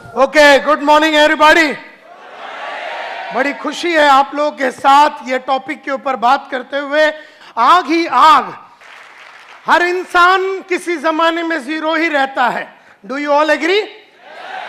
Okay, good morning everybody. बड़ी खुशी है आप लोगों के साथ ये टॉपिक के ऊपर बात करते हुए। आग ही आग, हर इंसान किसी जमाने में जीरो ही रहता है। Do you all agree?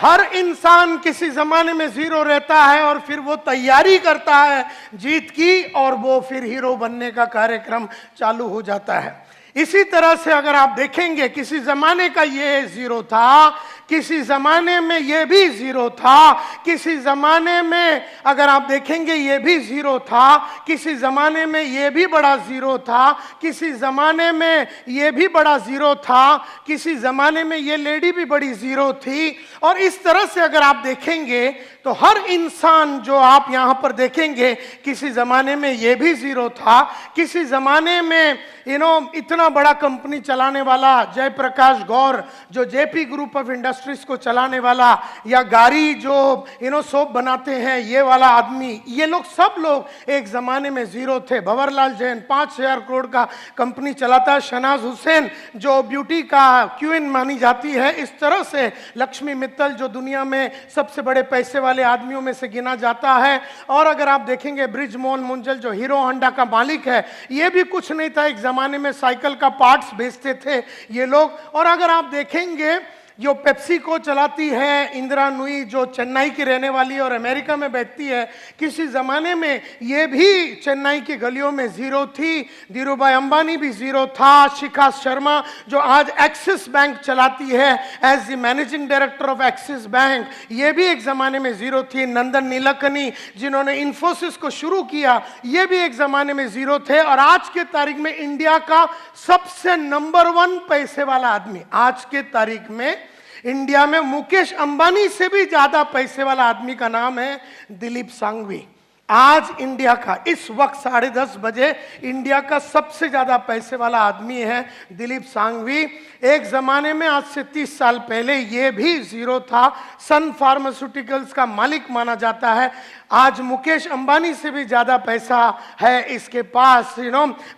हर इंसान किसी जमाने में जीरो रहता है और फिर वो तैयारी करता है जीत की और वो फिर हीरो बनने का कार्यक्रम चालू हो जाता है। इसी तरह से अगर आप देखेंगे किसी जमाने का ये जीरो था, किसी जमाने में ये भी जीरो था, किसी जमाने में अगर आप देखेंगे ये भी जीरो था, किसी जमाने में ये भी बड़ा जीरो था, किसी जमाने में ये भी बड़ा जीरो था, किसी जमाने में ये लेडी भी बड़ी जीरो थी। और इस तरह से अगर आप देखेंगे तो हर इंसान जो आप यहां पर देखेंगे किसी जमाने में ये भी जीरो था, किसी जमाने में इतना बड़ा कंपनी चलाने वाला जयप्रकाश गौर जो जेपी ग्रुप ऑफ इंडस्ट्रीज को चलाने वाला, या गाड़ी जो सोप बनाते हैं ये वाला आदमी, ये लोग सब लोग एक जमाने में जीरो थे। भंवरलाल जैन 5,000 करोड़ का कंपनी चलाता है। शहनाज हुसैन जो ब्यूटी का क्वीन मानी जाती है। इस तरह से लक्ष्मी मित्तल जो दुनिया में सबसे बड़े पैसे वाले आदमियों में से गिना जाता है। और अगर आप देखेंगे ब्रिजमोहन मुंजल जो हीरो होंडा का मालिक है, ये भी कुछ नहीं था, एक जमाने में साइकिल का पार्ट्स बेचते थे ये लोग। और अगर आप देखेंगे जो पेप्सी को चलाती है इंदिरा नुई जो चेन्नई की रहने वाली और अमेरिका में बैठती है, किसी ज़माने में ये भी चेन्नई की गलियों में ज़ीरो थी। धीरूभाई अंबानी भी ज़ीरो था। शिखा शर्मा जो आज एक्सिस बैंक चलाती है as the managing director of Axis Bank, ये भी एक ज़माने में ज़ीरो थी। नंदन नीलकनी जिन्होंने इन्फोसिस को शुरू किया, ये भी एक ज़माने में ज़ीरो थे। और आज के तारीख में इंडिया का सबसे नंबर 1 पैसे वाला आदमी, आज के तारीख में इंडिया में मुकेश अंबानी से भी ज्यादा पैसे वाला आदमी का नाम है दिलीप सांघवी। आज इंडिया का इस वक्त 10:30 बजे इंडिया का सबसे ज्यादा पैसे वाला आदमी है दिलीप सांघवी। एक जमाने में आज से 30 साल पहले ये भी जीरो था। सन फार्मास्यूटिकल्स का मालिक माना जाता है। आज मुकेश अंबानी से भी ज्यादा पैसा है इसके पास।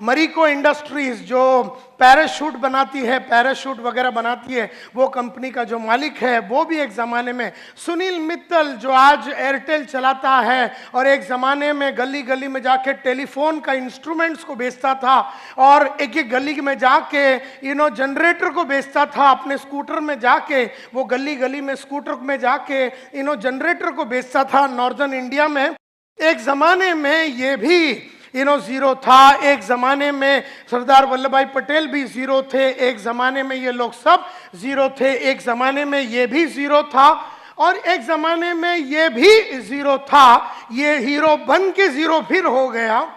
मरीको इंडस्ट्रीज जो पैराशूट बनाती है, पैराशूट वगैरह बनाती है, वो कंपनी का जो मालिक है वो भी एक ज़माने में। सुनील मित्तल जो आज एयरटेल चलाता है और एक ज़माने में गली गली में जाके टेलीफोन का इंस्ट्रूमेंट्स को बेचता था और एक एक गली में जाके जनरेटर को बेचता था। अपने स्कूटर में जाके वो गली गली में स्कूटर में जाके जनरेटर को बेचता था नॉर्दर्न इंडिया में। एक ज़माने में ये भी जीरो था। एक ज़माने में सरदार वल्लभ भाई पटेल भी जीरो थे। एक ज़माने में ये लोग सब जीरो थे। एक ज़माने में ये भी जीरो था और एक ज़माने में ये भी जीरो था। ये हीरो बन के जीरो फिर हो गया,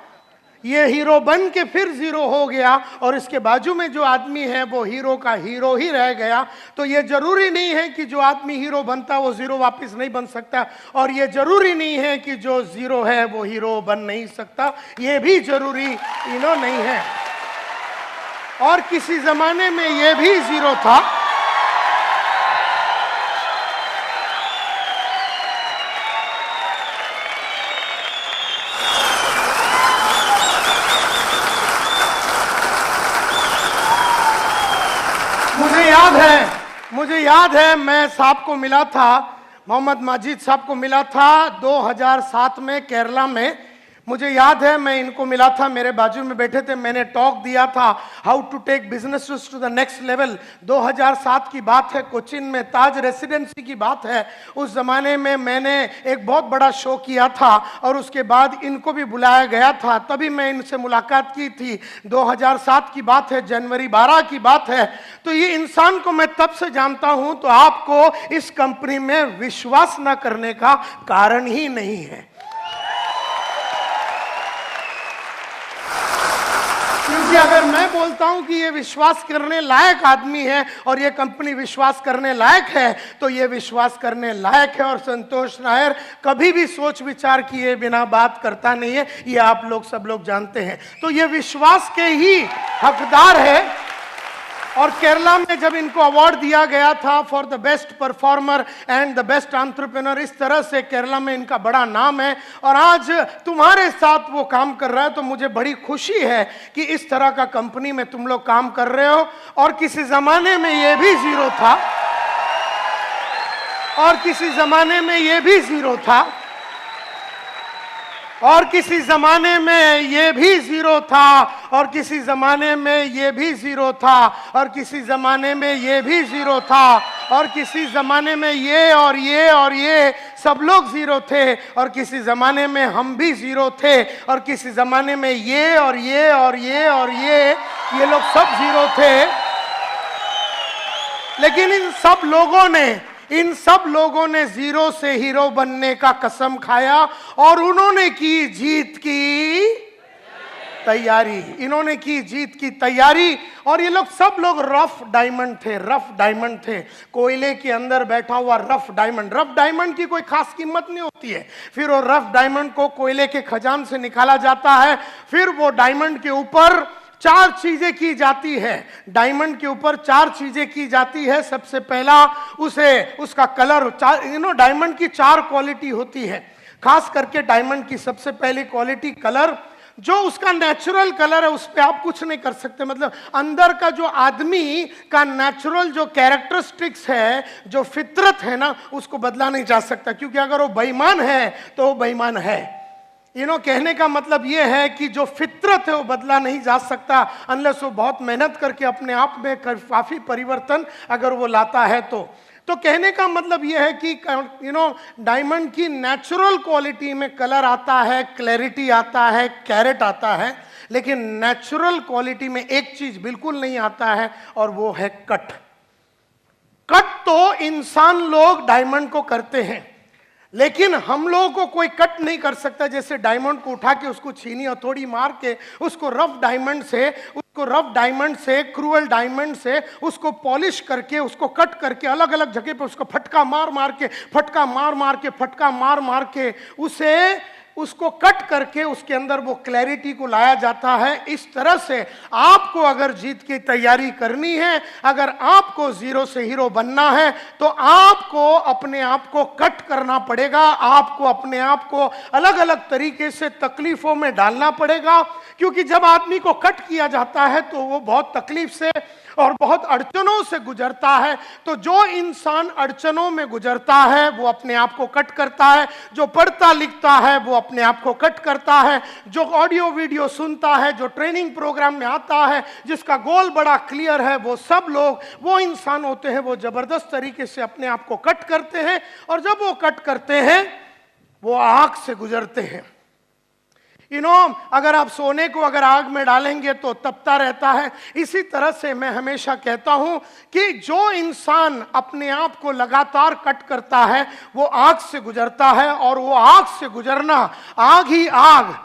ये हीरो बन के फिर जीरो हो गया और इसके बाजू में जो आदमी है वो हीरो का हीरो ही रह गया। तो ये जरूरी नहीं है कि जो आदमी हीरो बनता वो जीरो वापस नहीं बन सकता, और ये जरूरी नहीं है कि जो जीरो है वो हीरो बन नहीं सकता, ये भी जरूरी नहीं है। और किसी जमाने में ये भी जीरो था। मुझे याद है मैं साहब को मिला था, मोहम्मद माजिद साहब को मिला था 2007 में केरला में। मुझे याद है मैं इनको मिला था, मेरे बाजू में बैठे थे, मैंने टॉक दिया था how to take business to the next level. 2007 की बात है, कोचिन में ताज रेसिडेंसी की बात है। उस जमाने में मैंने एक बहुत बड़ा शो किया था और उसके बाद इनको भी बुलाया गया था, तभी मैं इनसे मुलाकात की थी। 2007 की बात है, जनवरी 12 की बात है। तो ये इंसान को मैं तब से जानता हूं, तो आपको इस कंपनी में विश्वास न करने का कारण ही नहीं है, क्योंकि अगर मैं बोलता हूं कि ये विश्वास करने लायक आदमी है और ये कंपनी विश्वास करने लायक है, तो ये विश्वास करने लायक है। और संतोष नायर कभी भी सोच विचार किए बिना बात करता नहीं है, ये आप लोग सब लोग जानते हैं। तो ये विश्वास के ही हकदार है। और केरला में जब इनको अवार्ड दिया गया था for the best performer and the best entrepreneur, इस तरह से केरला में इनका बड़ा नाम है और आज तुम्हारे साथ वो काम कर रहा है। तो मुझे बड़ी खुशी है कि इस तरह का कंपनी में तुम लोग काम कर रहे हो। और किसी जमाने में ये भी जीरो था, और किसी जमाने में ये भी जीरो था, और किसी जमाने में ये भी जीरो था, और किसी जमाने में ये भी जीरो था, और किसी जमाने में ये भी जीरो था, और किसी जमाने में ये और ये और ये सब लोग जीरो थे, और किसी जमाने में हम भी जीरो थे, और किसी जमाने में ये और ये और ये और ये लोग सब जीरो थे। लेकिन इन सब लोगों ने जीरो से हीरो बनने का कसम खाया, और उन्होंने की जीत की तैयारी, इन्होंने की जीत की तैयारी। और ये लोग सब लोग रफ डायमंड थे, कोयले के अंदर बैठा हुआ रफ डायमंड की कोई खास कीमत नहीं होती है। फिर वो रफ डायमंड को कोयले के खजान से निकाला जाता है, फिर वो डायमंड के ऊपर 4 चीजें की जाती है। डायमंड के ऊपर 4 चीजें की जाती है। सबसे पहला उसका कलर, डायमंड की 4 क्वालिटी होती है। खास करके डायमंड की सबसे पहली क्वालिटी कलर, जो उसका नेचुरल कलर है उस पर आप कुछ नहीं कर सकते। मतलब अंदर का जो आदमी का नेचुरल जो कैरेक्टरिस्टिक्स है, जो फितरत है ना, उसको बदला नहीं जा सकता, क्योंकि अगर वो बेईमान है तो वो बेईमान है। कहने का मतलब ये है कि जो फितरत है वो बदला नहीं जा सकता, अनलेस वो बहुत मेहनत करके अपने आप में काफी परिवर्तन अगर वो लाता है तो कहने का मतलब ये है कि डायमंड की नेचुरल क्वालिटी में कलर आता है, क्लैरिटी आता है, कैरेट आता है, लेकिन नेचुरल क्वालिटी में एक चीज बिल्कुल नहीं आता है, और वो है कट। तो इंसान लोग डायमंड को करते हैं, लेकिन हम लोगों को कोई कट नहीं कर सकता। जैसे डायमंड को उठा के उसको छीनी हथौड़ी मार के उसको रफ डायमंड से क्रूअल डायमंड से उसको पॉलिश करके उसको कट करके अलग अलग जगह पे उसको फटका मार के उसको कट करके उसके अंदर वो क्लैरिटी को लाया जाता है। इस तरह से आपको अगर जीत की तैयारी करनी है, अगर आपको जीरो से हीरो बनना है, तो आपको अपने आप को कट करना पड़ेगा। आपको अपने आप को अलग अलग तरीके से तकलीफों में डालना पड़ेगा, क्योंकि जब आदमी को कट किया जाता है तो वो बहुत तकलीफ से और बहुत अड़चनों से गुजरता है। तो जो इंसान अड़चनों में गुजरता है वो अपने आप को कट करता है, जो पढ़ता लिखता है वो अपने आप को कट करता है, जो ऑडियो वीडियो सुनता है, जो ट्रेनिंग प्रोग्राम में आता है, जिसका गोल बड़ा क्लियर है, वो सब लोग वो इंसान होते हैं, वो जबरदस्त तरीके से अपने आप को कट करते हैं। और जब वो कट करते हैं वो आग से गुजरते हैं। अगर आप सोने को अगर आग में डालेंगे तो तपता रहता है। इसी तरह से मैं हमेशा कहता हूं कि जो इंसान अपने आप को लगातार कट करता है वो आग से गुजरता है, और वो आग से गुजरना, आग ही आग,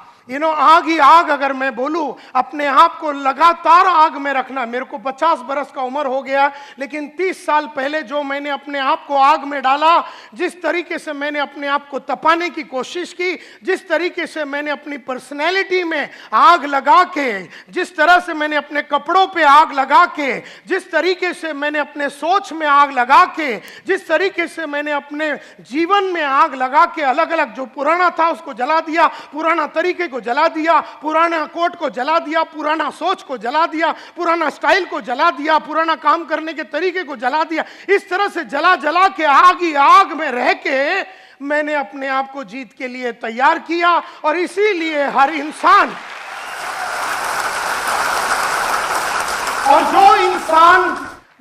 आग ही आग अगर मैं बोलूं, अपने आप को लगातार आग में रखना। मेरे को 50 बरस का उम्र हो गया, लेकिन 30 साल पहले जो मैंने अपने आप को आग में डाला, जिस तरीके से मैंने अपने आप को तपाने की कोशिश की, जिस तरीके से मैंने अपनी पर्सनैलिटी में आग लगा के, जिस तरह से मैंने अपने कपड़ों पे आग लगा के, जिस तरीके से मैंने अपने सोच में आग लगा के, जिस तरीके से मैंने अपने जीवन में आग लगा के अलग अलग जो पुराना था उसको जला दिया, पुराना तरीके को जला दिया, पुराना कोट को जला दिया, पुराना सोच को जला दिया, पुराना स्टाइल को जला दिया, पुराना काम करने के तरीके को जला दिया। इस तरह से जला जला के आग ही आग में रह के मैंने अपने आप को जीत के लिए तैयार किया। और इसीलिए हर इंसान, और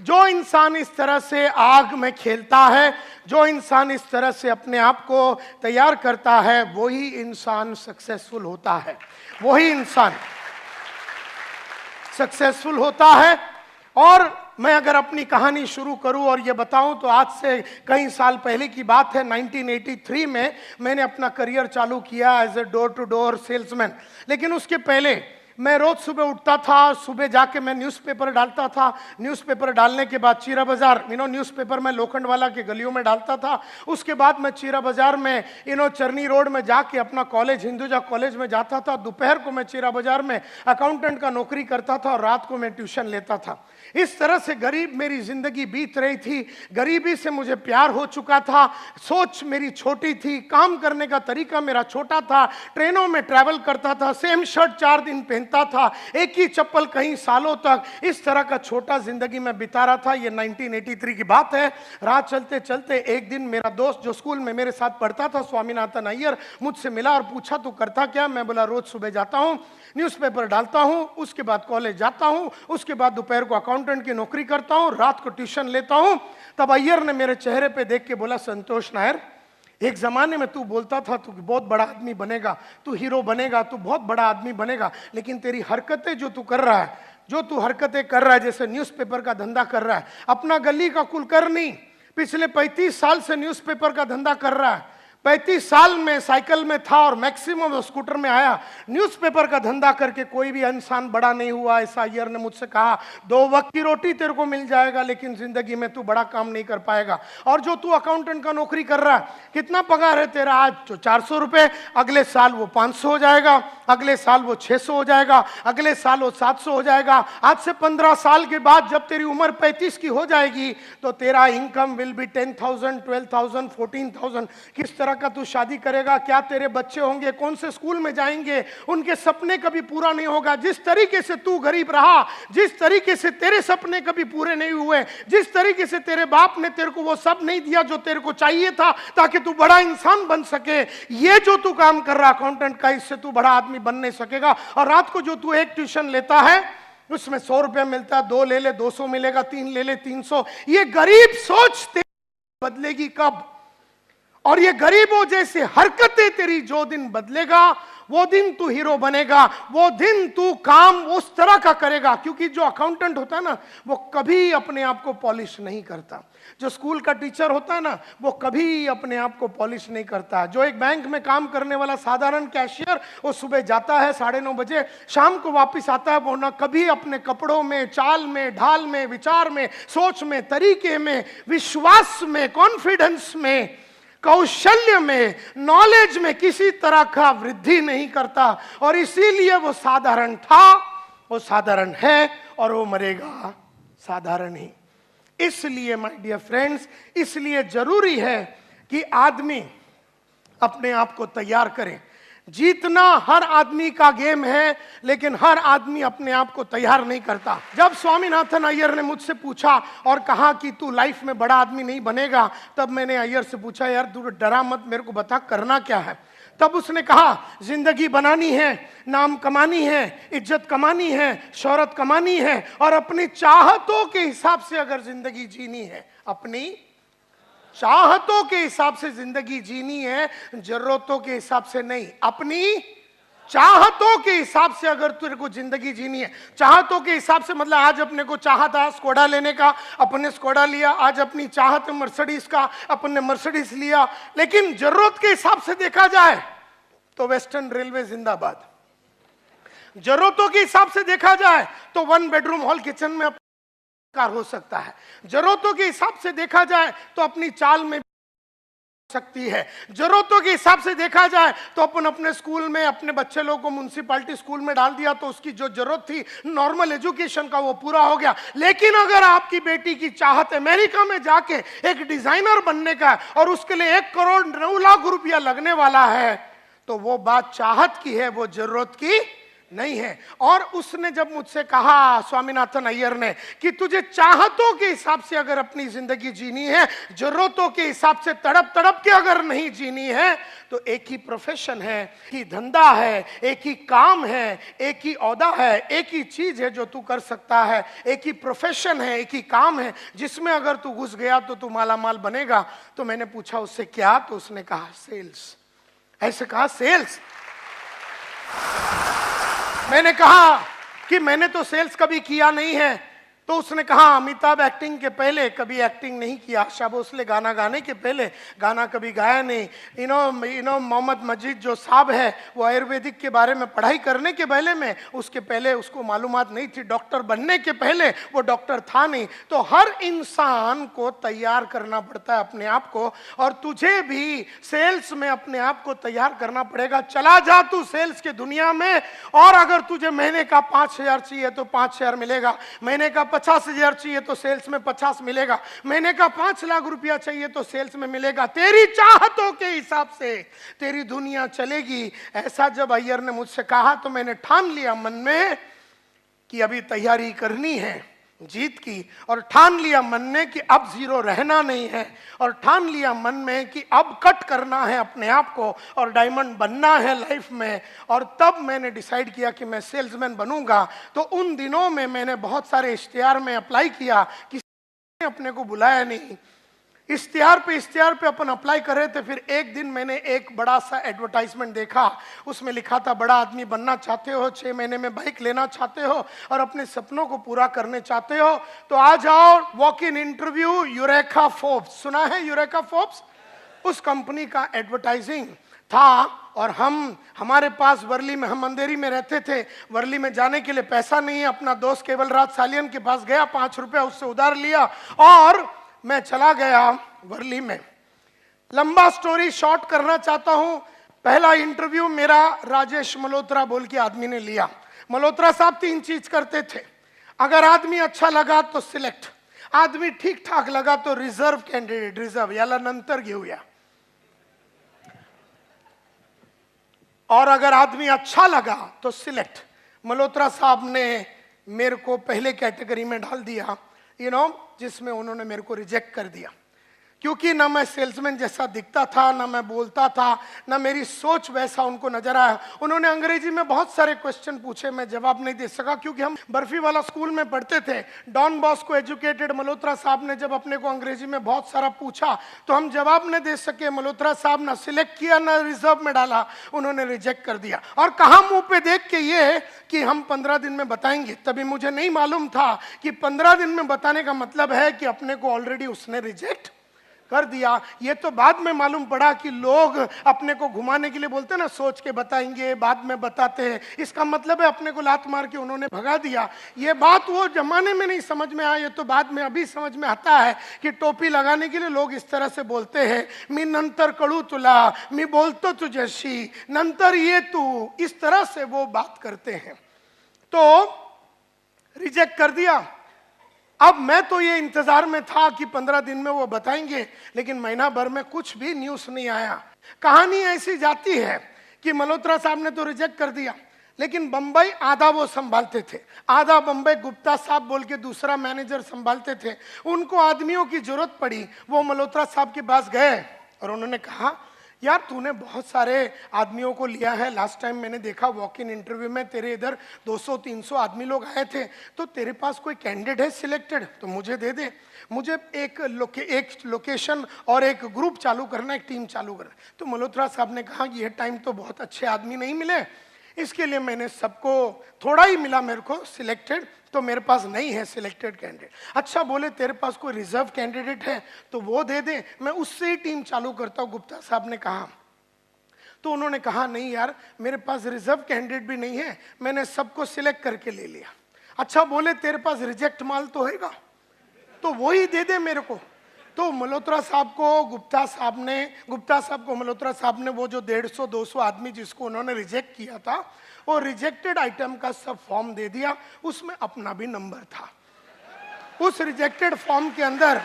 जो इंसान इस तरह से आग में खेलता है, जो इंसान इस तरह से अपने आप को तैयार करता है, वही इंसान सक्सेसफुल होता है, वही इंसान सक्सेसफुल होता है। और मैं अगर अपनी कहानी शुरू करूं और ये बताऊं तो आज से कई साल पहले की बात है। 1983 में मैंने अपना करियर चालू किया as a door to door salesman. लेकिन उसके पहले मैं रोज सुबह उठता था, सुबह जाके मैं न्यूज़पेपर डालता था। न्यूज़पेपर डालने के बाद चीरा बाजार, न्यूज़पेपर मैं लोखंडवाला के गलियों में डालता था। उसके बाद मैं चीरा बाजार में चरनी रोड में जाके अपना कॉलेज, हिंदुजा कॉलेज में जाता था। दोपहर को मैं चीरा बाजार में अकाउंटेंट का नौकरी करता था और रात को मैं ट्यूशन लेता था। इस तरह से गरीब मेरी जिंदगी बीत रही थी। गरीबी से मुझे प्यार हो चुका था, सोच मेरी छोटी थी, काम करने का तरीका मेरा छोटा था। ट्रेनों में ट्रैवल करता था, सेम शर्ट 4 दिन पहनता पहनता था, एक ही चप्पल कई सालों तक, इस तरह का छोटा जिंदगी में बिता रहा था। ये 1983 की बात है। राह चलते चलते एक दिन मेरा दोस्त जो स्कूल में मेरे साथ पढ़ता था, स्वामीनाथन अय्यर, मुझसे मिला और पूछा तू करता क्या? मैं बोला रोज सुबह जाता हूँ, न्यूज़पेपर डालता हूँ, उसके बाद कॉलेज जाता हूँ, उसके बाद दोपहर को अकाउंटेंट की नौकरी करता हूँ, रात को ट्यूशन लेता हूँ। तब अय्यर ने मेरे चेहरे पे देख के बोला, संतोष नायर, एक जमाने में तू बोलता था तू बहुत बड़ा आदमी बनेगा, तू हीरो बनेगा, तू बहुत बड़ा आदमी बनेगा, लेकिन तेरी हरकतें जो तू कर रहा है, जो तू हरकतें कर रहा है, जैसे न्यूज़पेपर का धंधा कर रहा है, अपना गली का कुलकर्णी पिछले 35 साल से न्यूज़पेपर का धंधा कर रहा है, 35 साल में साइकिल में था और मैक्सिमम स्कूटर में आया, न्यूज़पेपर का धंधा करके कोई भी इंसान बड़ा नहीं हुआ। ऐसा अय्यर ने मुझसे कहा, 2 वक्त की रोटी तेरे को मिल जाएगा, लेकिन जिंदगी में तू बड़ा काम नहीं कर पाएगा। और जो तू अकाउंटेंट का नौकरी कर रहा है, कितना पगार है तेरा? आज जो 400 रुपए, अगले साल वो 500 हो जाएगा, अगले साल वो 600 हो जाएगा, अगले साल वो 700 हो जाएगा। आज से 15 साल के बाद जब तेरी उम्र 35 की हो जाएगी तो तेरा इनकम विल बी 10,000, 12,000, 14,000। किस तरह का तू शादी करेगा? क्या तेरे बच्चे होंगे? कौन से स्कूल में जाएंगे? उनके सपने कभी पूरा नहीं होगा। जिस तरीके से तू गरीब रहा, जिस तरीके से तेरे सपने कभी पूरे नहीं हुए, जिस तरीके से तेरे बाप ने तेरे को वो सब नहीं दिया जो तेरे को चाहिए था ताकि तू बड़ा इंसान बन सके, ये जो तू काम कर रहा अकाउंटेंट का, इससे तू बड़ा आदमी बन नहीं सकेगा। और रात को जो तू एक ट्यूशन लेता है उसमें 100 रुपया मिलता है, 2 ले ले 200 मिलेगा, 3 ले ले 300। ये गरीब सोच तेरी बदलेगी कब? और ये गरीबों जैसे हरकतें तेरी जो दिन बदलेगा, वो दिन तू हीरो बनेगा, वो दिन तू काम उस तरह का करेगा। क्योंकि जो अकाउंटेंट होता है ना, वो कभी अपने आप को पॉलिश नहीं करता। जो स्कूल का टीचर होता है ना, वो कभी अपने आप को पॉलिश नहीं करता। जो एक बैंक में काम करने वाला साधारण कैशियर, वो सुबह जाता है 9:30 बजे, शाम को वापस आता है, वो ना कभी अपने कपड़ों में, चाल में, ढाल में, विचार में, सोच में, तरीके में, विश्वास में, कॉन्फिडेंस में, कौशल्य में, नॉलेज में किसी तरह का वृद्धि नहीं करता। और इसीलिए वो साधारण था, वो साधारण है और वो मरेगा साधारण ही। इसलिए माय डियर फ्रेंड्स, इसलिए जरूरी है कि आदमी अपने आप को तैयार करे। जीतना हर आदमी का गेम है, लेकिन हर आदमी अपने आप को तैयार नहीं करता। जब स्वामीनाथन अय्यर ने मुझसे पूछा और कहा कि तू लाइफ में बड़ा आदमी नहीं बनेगा, तब मैंने अय्यर से पूछा, यार तू डरा मत, मेरे को बता करना क्या है। तब उसने कहा, जिंदगी बनानी है, नाम कमानी है, इज्जत कमानी है, शोहरत कमानी है, और अपनी चाहतों के हिसाब से अगर जिंदगी जीनी है, अपनी चाहतों के हिसाब से जिंदगी जीनी है, जरूरतों के हिसाब से नहीं। अपनी चाहतों के हिसाब से अगर तेरे को जिंदगी जीनी है, चाहतों के हिसाब से मतलब आज अपने को चाहा था स्कोडा लेने का, अपने स्कोडा लिया। आज अपनी चाहत है मर्सिडीज का, अपने मर्सिडीज लिया। लेकिन जरूरत के हिसाब से देखा जाए तो वेस्टर्न रेलवे जिंदाबाद। जरूरतों के हिसाब से देखा जाए तो 1 बेडरूम हॉल किचन में कार हो सकता है। जरूरतों के हिसाब से देखा जाए तो अपनी चाल में सकती है। जरूरतों के हिसाब से देखा जाए तो अपन अपने स्कूल में अपने बच्चे लोगों को म्युनिसिपैलिटी स्कूल में डाल दिया तो उसकी जो जरूरत थी नॉर्मल एजुकेशन का, वो पूरा हो गया। लेकिन अगर आपकी बेटी की चाहत अमेरिका में जाके एक डिजाइनर बनने का और उसके लिए 1 करोड़ 9 लाख रुपया लगने वाला है, तो वो बात चाहत की है, वो जरूरत की नहीं है। और उसने जब मुझसे कहा, स्वामीनाथन अय्यर ने, कि तुझे चाहतों के हिसाब से अगर अपनी जिंदगी जीनी है, जरूरतों के हिसाब से तड़प तड़प के अगर नहीं जीनी है, तो एक ही प्रोफेशन है, एक ही धंधा है, एक ही काम है, एक ही औहदा है, एक ही चीज है जो तू कर सकता है, एक ही प्रोफेशन है, एक ही काम है जिसमें अगर तू घुस गया तो तू मालामाल बनेगा। तो मैंने पूछा उससे क्या? तो उसने कहा सेल्स। ऐसे कहा सेल्स। मैंने कहा कि मैंने तो सेल्स कभी किया नहीं है। तो उसने कहा, अमिताभ एक्टिंग के पहले कभी एक्टिंग नहीं किया, आशा भोसले गाना गाने के पहले गाना कभी गाया नहीं। मोहम्मद मजीद जो साहब है, वो आयुर्वेदिक के बारे में पढ़ाई करने के पहले में, उसके पहले उसको मालूमात नहीं थी। डॉक्टर बनने के पहले वो डॉक्टर था नहीं। तो हर इंसान को तैयार करना पड़ता है अपने आप को, और तुझे भी सेल्स में अपने आप को तैयार करना पड़ेगा। चला जा तू सेल्स की दुनिया में, और अगर तुझे महीने का 5,000 चाहिए तो 5,000 मिलेगा, महीने का 50,000 चाहिए तो सेल्स में 50 मिलेगा। मैंने कहा 5 लाख रुपया चाहिए तो सेल्स में मिलेगा। तेरी चाहतों के हिसाब से तेरी दुनिया चलेगी। ऐसा जब अय्यर ने मुझसे कहा तो मैंने ठान लिया मन में कि अभी तैयारी करनी है जीत की, और ठान लिया मन में कि अब जीरो रहना नहीं है, और ठान लिया मन में कि अब कट करना है अपने आप को और डायमंड बनना है लाइफ में। और तब मैंने डिसाइड किया कि मैं सेल्समैन बनूंगा। तो उन दिनों में मैंने बहुत सारे इश्तिहार में अप्लाई किया, किसी ने अपने को बुलाया नहीं। इश्तिहार पे अपन अप्लाई कर रहे थे। फिर एक दिन मैंने एक बड़ा सा एडवर्टाइजमेंट देखा, उसमें लिखा था बड़ा आदमी बनना चाहते हो, 6 महीने में बाइक लेना चाहते हो और अपने सपनों को पूरा करने चाहते हो तो आ जाओ walk in interview eureka Forbes. सुना है यूरेका फोर्ब्स? उस कंपनी का एडवर्टाइजिंग था। और हमारे पास वर्ली में, हम अंधेरी में रहते थे, वर्ली में जाने के लिए पैसा नहीं है। अपना दोस्त केवल राज सालियन के पास गया, 5 रुपया उससे उधार लिया और मैं चला गया वर्ली में। लंबा स्टोरी शॉर्ट करना चाहता हूं। पहला इंटरव्यू मेरा राजेश मल्होत्रा बोल के आदमी ने लिया। मल्होत्रा साहब 3 चीज करते थे। अगर आदमी अच्छा लगा तो सिलेक्ट, आदमी ठीक ठाक लगा तो रिजर्व कैंडिडेट, रिजर्व याला नंतर घेऊया, और अगर आदमी अच्छा लगा तो सिलेक्ट। मल्होत्रा साहब ने मेरे को पहले कैटेगरी में डाल दिया, जिसमें उन्होंने मेरे को रिजेक्ट कर दिया, क्योंकि ना मैं सेल्समैन जैसा दिखता था, ना मैं बोलता था, ना मेरी सोच वैसा उनको नजर आया। उन्होंने अंग्रेजी में बहुत सारे क्वेश्चन पूछे, मैं जवाब नहीं दे सका, क्योंकि हम बर्फी वाला स्कूल में पढ़ते थे। डॉन बॉस्को एजुकेटेड मल्होत्रा साहब ने जब अपने को अंग्रेजी में बहुत सारा पूछा तो हम जवाब नहीं दे सके। मल्होत्रा साहब ना सिलेक्ट किया ना रिजर्व में डाला, उन्होंने रिजेक्ट कर दिया। और कहा मुंह पे देख के ये कि हम 15 दिन में बताएंगे। तभी मुझे नहीं मालूम था कि 15 दिन में बताने का मतलब है कि अपने को ऑलरेडी उसने रिजेक्ट कर दिया। ये तो बाद में मालूम पड़ा कि लोग अपने को घुमाने के लिए बोलते हैं ना, सोच के बताएंगे, बाद में बताते हैं, इसका मतलब है अपने को लात मार के उन्होंने भगा दिया। ये बात वो जमाने में नहीं समझ में आया, ये तो बाद में अभी समझ में आता है कि टोपी लगाने के लिए लोग इस तरह से बोलते हैं, मी नंतर कळू तुला, मी बोलतो तुझ्याशी, नंतर ये तू, इस तरह से वो बात करते हैं। तो रिजेक्ट कर दिया। अब मैं तो ये इंतजार में था कि 15 दिन में वो बताएंगे, लेकिन महीना भर में कुछ भी न्यूज नहीं आया। कहानी ऐसी जाती है कि मल्होत्रा साहब ने तो रिजेक्ट कर दिया, लेकिन बंबई आधा वो संभालते थे, आधा बंबई गुप्ता साहब बोल के दूसरा मैनेजर संभालते थे। उनको आदमियों की जरूरत पड़ी, वो मल्होत्रा साहब के पास गए और उन्होंने कहा, यार तूने बहुत सारे आदमियों को लिया है, लास्ट टाइम मैंने देखा वॉक इन इंटरव्यू में तेरे इधर 200-300 आदमी लोग आए थे, तो तेरे पास कोई कैंडिडेट है सिलेक्टेड तो मुझे दे दे। मुझे एक लोकेशन और एक ग्रुप चालू करना, एक टीम चालू करना। तो मल्होत्रा साहब ने कहा कि ये टाइम तो बहुत अच्छे आदमी नहीं मिले, इसके लिए मैंने सबको, थोड़ा ही मिला मेरे को सिलेक्टेड, तो मेरे पास नहीं है सिलेक्टेड कैंडिडेट। अच्छा, बोले तेरे पास कोई रिजर्व कैंडिडेट है तो वो दे दे, मैं उससे ही टीम चालू करता हूँ, गुप्ता साहब ने कहा। तो उन्होंने कहा नहीं यार, मेरे पास रिजर्व कैंडिडेट भी नहीं है, मैंने सबको सिलेक्ट करके ले लिया। अच्छा, बोले तेरे पास रिजेक्ट माल तो होगा तो वो ही दे दे मेरे को। तो मल्होत्रा साहब को गुप्ता साहब को मल्होत्रा साहब ने वो जो 150-200 आदमी जिसको उन्होंने रिजेक्ट किया था, वो रिजेक्टेड आइटम का सब फॉर्म दे दिया, उसमें अपना भी नंबर था। उस रिजेक्टेड फॉर्म के अंदर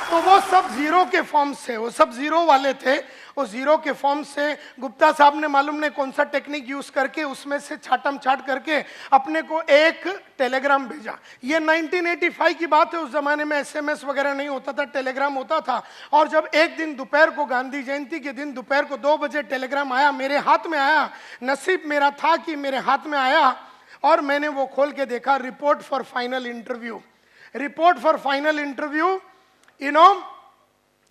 तो वो सब जीरो के फॉर्म से, वो सब जीरो वाले थे, वो जीरो के फॉर्म से गुप्ता साहब ने मालूम नहीं कौन सा टेक्निक यूज करके उसमें से छाटम छाट करके अपने को एक टेलीग्राम भेजा। ये 1985 की बात है, उस जमाने में एसएमएस वगैरह नहीं होता था, टेलीग्राम होता था। और जब एक दिन दोपहर को, गांधी जयंती के दिन दोपहर को 2 बजे टेलीग्राम आया, मेरे हाथ में आया, नसीब मेरा था कि मेरे हाथ में आया, और मैंने वो खोल के देखा, report for final interview, report for final interview,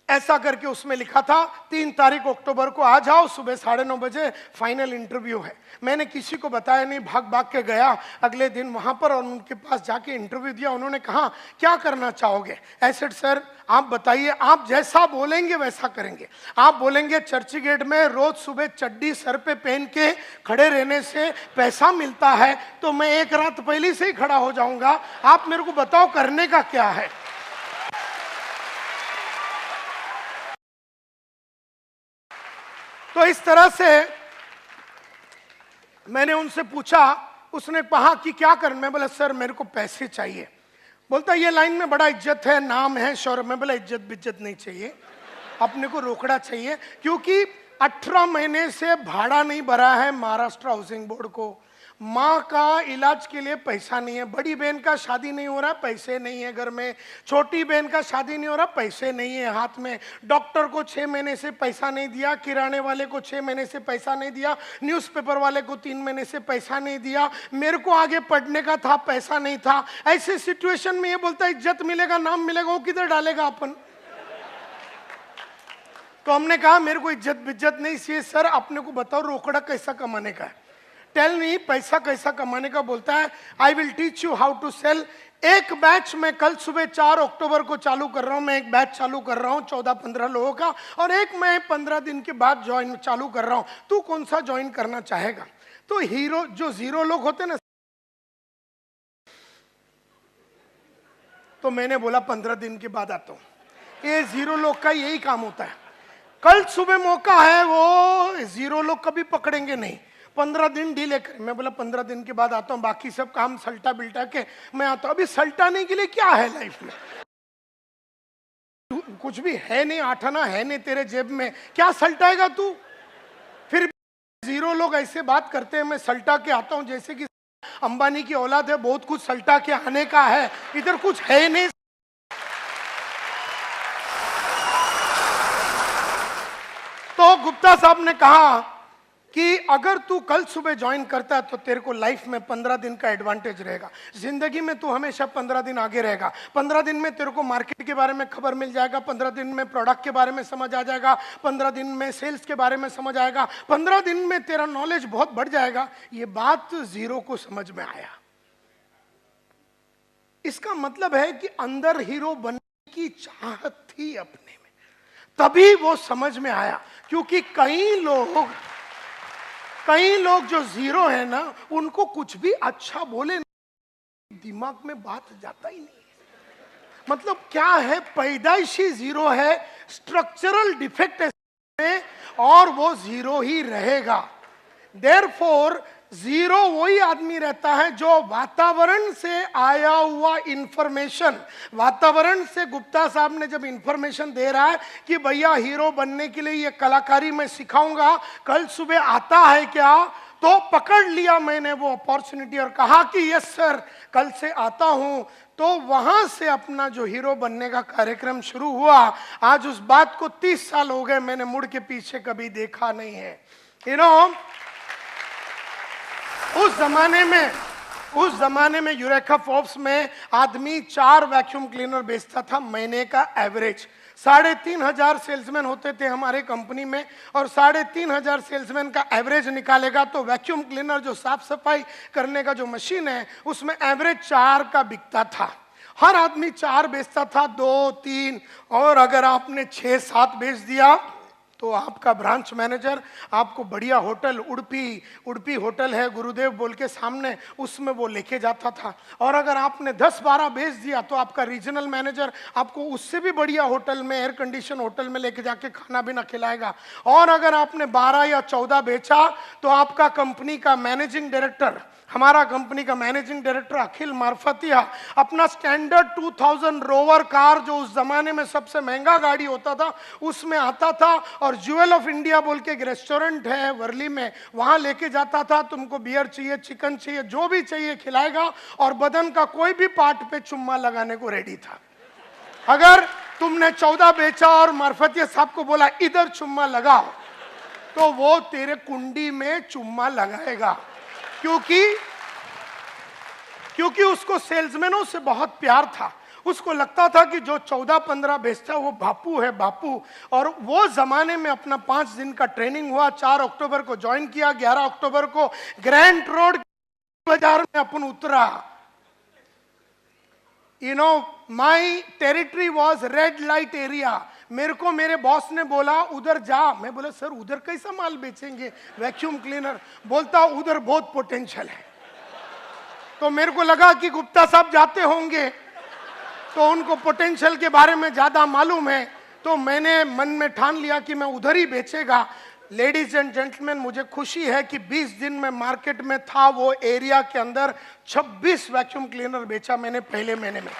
ऐसा करके उसमें लिखा था 3 तारीख अक्टूबर को आ जाओ, सुबह 9:30 बजे फाइनल इंटरव्यू है। मैंने किसी को बताया नहीं, भाग भाग के गया अगले दिन वहां पर और उनके पास जाके इंटरव्यू दिया। उन्होंने कहा क्या करना चाहोगे? ऐसे सर आप बताइए, आप जैसा बोलेंगे वैसा करेंगे। आप बोलेंगे चर्च गेट में रोज सुबह चड्डी सर पे पहन के खड़े रहने से पैसा मिलता है, तो मैं एक रात पहले से ही खड़ा हो जाऊंगा। आप मेरे को बताओ करने का क्या है। तो इस तरह से मैंने उनसे पूछा, उसने कहा कि क्या कर, मैं बोला सर मेरे को पैसे चाहिए। बोलता ये लाइन में बड़ा इज्जत है, नाम है, शौर्य। मैं बोला इज्जत बिज्जत नहीं चाहिए, अपने को रोकड़ा चाहिए, क्योंकि 18 महीने से भाड़ा नहीं भरा है महाराष्ट्र हाउसिंग बोर्ड को। माँ का इलाज के लिए पैसा नहीं है, बड़ी बहन का शादी नहीं हो रहा, पैसे नहीं है घर में, छोटी बहन का शादी नहीं हो रहा, पैसे नहीं है हाथ में, डॉक्टर को 6 महीने से पैसा नहीं दिया, किराने वाले को 6 महीने से पैसा नहीं दिया, न्यूज़पेपर वाले को 3 महीने से पैसा नहीं दिया, मेरे को आगे पढ़ने का था, पैसा नहीं था। ऐसे सिचुएशन में ये बोलता है इज्जत मिलेगा, नाम मिलेगा, वो किधर डालेगा अपन? तो हमने कहा मेरे को इज्जत बिज्जत नहीं चाहिए सर, अपने को बताओ रोकड़ा कैसा कमाने का है, टेल मी पैसा कैसा कमाने का। बोलता है I will teach you how to sell. एक बैच मैं कल सुबह 4 अक्टूबर को चालू कर रहा हूं, मैं एक बैच चालू कर रहा हूं 14-15 लोगों का, और एक मैं 15 दिन के बाद ज्वाइन चालू कर रहा हूं, तू कौन सा ज्वाइन करना चाहेगा? तो हीरो जो 0 लोग होते हैं ना, तो मैंने बोला 15 दिन के बाद आता हूं। ये 0 लोग का यही काम होता है, कल सुबह मौका है, वो 0 लोग कभी पकड़ेंगे नहीं, 15 दिन डीले कर। मैं बोला 15 दिन के बाद आता हूँ, बाकी सब काम सल्टा बिल्टा के मैं आता हूँ। अभी सल्टाने के लिए क्या है लाइफ में? कुछ भी है नहीं, 8 आना है नहीं तेरे जेब में, क्या सल्टाएगा तू? फिर 0 लोग ऐसे बात करते हैं, मैं सल्टा के आता हूँ जैसे कि अंबानी की औलाद है, बहुत कुछ सल्टा के आने का है, इधर कुछ है नहीं। तो गुप्ता साहब ने कहा कि अगर तू कल सुबह ज्वाइन करता है तो तेरे को लाइफ में 15 दिन का एडवांटेज रहेगा, जिंदगी में तू हमेशा 15 दिन आगे रहेगा। 15 दिन में तेरे को मार्केट के बारे में खबर मिल जाएगा, 15 दिन में प्रोडक्ट के बारे में समझ आ जाएगा, 15 दिन में सेल्स के बारे में समझ आएगा, 15 दिन में तेरा नॉलेज बहुत बढ़ जाएगा। ये बात 0 को समझ में आया। इसका मतलब है कि अंदर हीरो बनने की चाहत थी अपने में, तभी वो समझ में आया। क्योंकि कई लोग जो 0 है ना, उनको कुछ भी अच्छा बोले दिमाग में बात जाता ही नहीं है। मतलब क्या है, पैदाइशी 0 है, स्ट्रक्चरल डिफेक्ट है, और वो 0 ही रहेगा। देयरफॉर 0 वही आदमी रहता है जो वातावरण से आया हुआ इंफॉर्मेशन, वातावरण से गुप्ता साहब ने जब इंफॉर्मेशन दे रहा है कि भैया हीरो बनने के लिए ये कलाकारी मैं सिखाऊंगा, कल सुबह आता है क्या, तो पकड़ लिया मैंने वो अपॉर्चुनिटी और कहा कि यस सर कल से आता हूं। तो वहां से अपना जो हीरो बनने का कार्यक्रम शुरू हुआ। आज उस बात को 30 साल हो गए, मैंने मुड़ के पीछे कभी देखा नहीं है। यू नो, उस जमाने में यूरेका फोर्ब्स में आदमी 4 वैक्यूम क्लीनर बेचता था महीने का एवरेज। 3,500 सेल्समैन होते थे हमारे कंपनी में, और 3,500 सेल्समैन का एवरेज निकालेगा तो वैक्यूम क्लीनर जो साफ सफाई करने का जो मशीन है उसमें एवरेज 4 का बिकता था। हर आदमी 4 बेचता था, 2, 3, और अगर आपने 6, 7 बेच दिया तो आपका ब्रांच मैनेजर आपको बढ़िया होटल, उड़पी होटल है गुरुदेव बोल के सामने, उसमें वो लेके जाता था। और अगर आपने 10, 12 बेच दिया तो आपका रीजनल मैनेजर आपको उससे भी बढ़िया होटल में, एयर कंडीशन होटल में लेके जाके खाना भी ना खिलाएगा। और अगर आपने 12 या 14 बेचा तो आपका कंपनी का मैनेजिंग डायरेक्टर, हमारा कंपनी का मैनेजिंग डायरेक्टर अखिल मार्फतिया, अपना स्टैंडर्ड 2000 रोवर कार, जो उस जमाने में सबसे महंगा गाड़ी होता था, उसमें आता था और ज्वेल ऑफ इंडिया बोल के एक रेस्टोरेंट है वर्ली में, वहां लेके जाता था। तुमको बियर चाहिए, चिकन चाहिए, जो भी चाहिए खिलाएगा, और बदन का कोई भी पार्ट पे चुम्मा लगाने को रेडी था। अगर तुमने 14 बेचा और मार्फतिया साहब को बोला इधर चुम्मा लगाओ, तो वो तेरे कुंडी में चुम्मा लगाएगा, क्योंकि उसको सेल्समैनों से बहुत प्यार था। उसको लगता था कि जो 14-15 बेचता है वो बापू है, बापू। और वो जमाने में अपना 5 दिन का ट्रेनिंग हुआ, 4 अक्टूबर को ज्वाइन किया, 11 अक्टूबर को ग्रैंड रोड बाजार में अपन उतरा। You know, my territory was red light area. मेरे को मेरे बॉस ने बोला उधर जा। मैं बोला सर उधर कैसा माल बेचेंगे, वैक्यूम क्लीनर? बोलता उधर बहुत पोटेंशियल है। तो मेरे को लगा कि गुप्ता साहब जाते होंगे तो उनको पोटेंशियल के बारे में ज्यादा मालूम है, तो मैंने मन में ठान लिया कि मैं उधर ही बेचेगा। लेडीज एंड जेंटलमैन, मुझे खुशी है कि 20 दिन में मार्केट में था वो एरिया के अंदर 26 वैक्यूम क्लीनर बेचा मैंने पहले महीने में।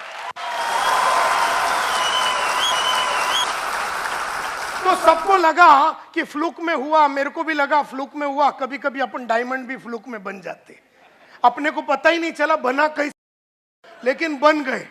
तो सबको लगा कि फ्लूक में हुआ, मेरे को भी लगा फ्लूक में हुआ। कभी कभी अपन डायमंड भी फ्लूक में बन जाते, अपने को पता ही नहीं चला बना कैसे, लेकिन बन गए,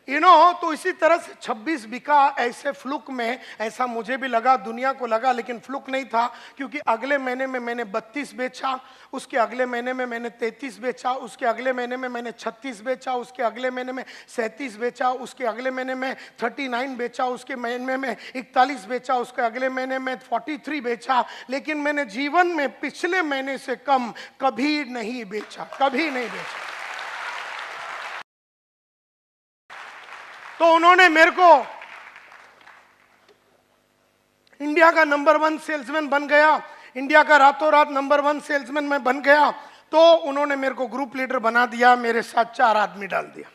तो इसी तरह से 26 बिका ऐसे फ्लूक में। ऐसा मुझे भी लगा, दुनिया को लगा, लेकिन फ्लूक नहीं था, क्योंकि अगले महीने में मैंने 32 बेचा, उसके अगले महीने में मैंने 33 बेचा, उसके अगले महीने में मैंने 36 बेचा, उसके अगले महीने में 37 बेचा, उसके अगले महीने में 39 बेचा, उसके महीने में 41 बेचा, उसके अगले महीने में 43 बेचा। लेकिन मैंने जीवन में पिछले महीने से कम कभी नहीं बेचा, कभी नहीं बेचा। तो उन्होंने मेरे को इंडिया का नंबर 1 सेल्समैन बन गया, इंडिया का रातों रात नंबर 1 सेल्समैन मैं बन गया। तो उन्होंने मेरे को ग्रुप लीडर बना दिया, मेरे साथ 4 आदमी डाल दिया,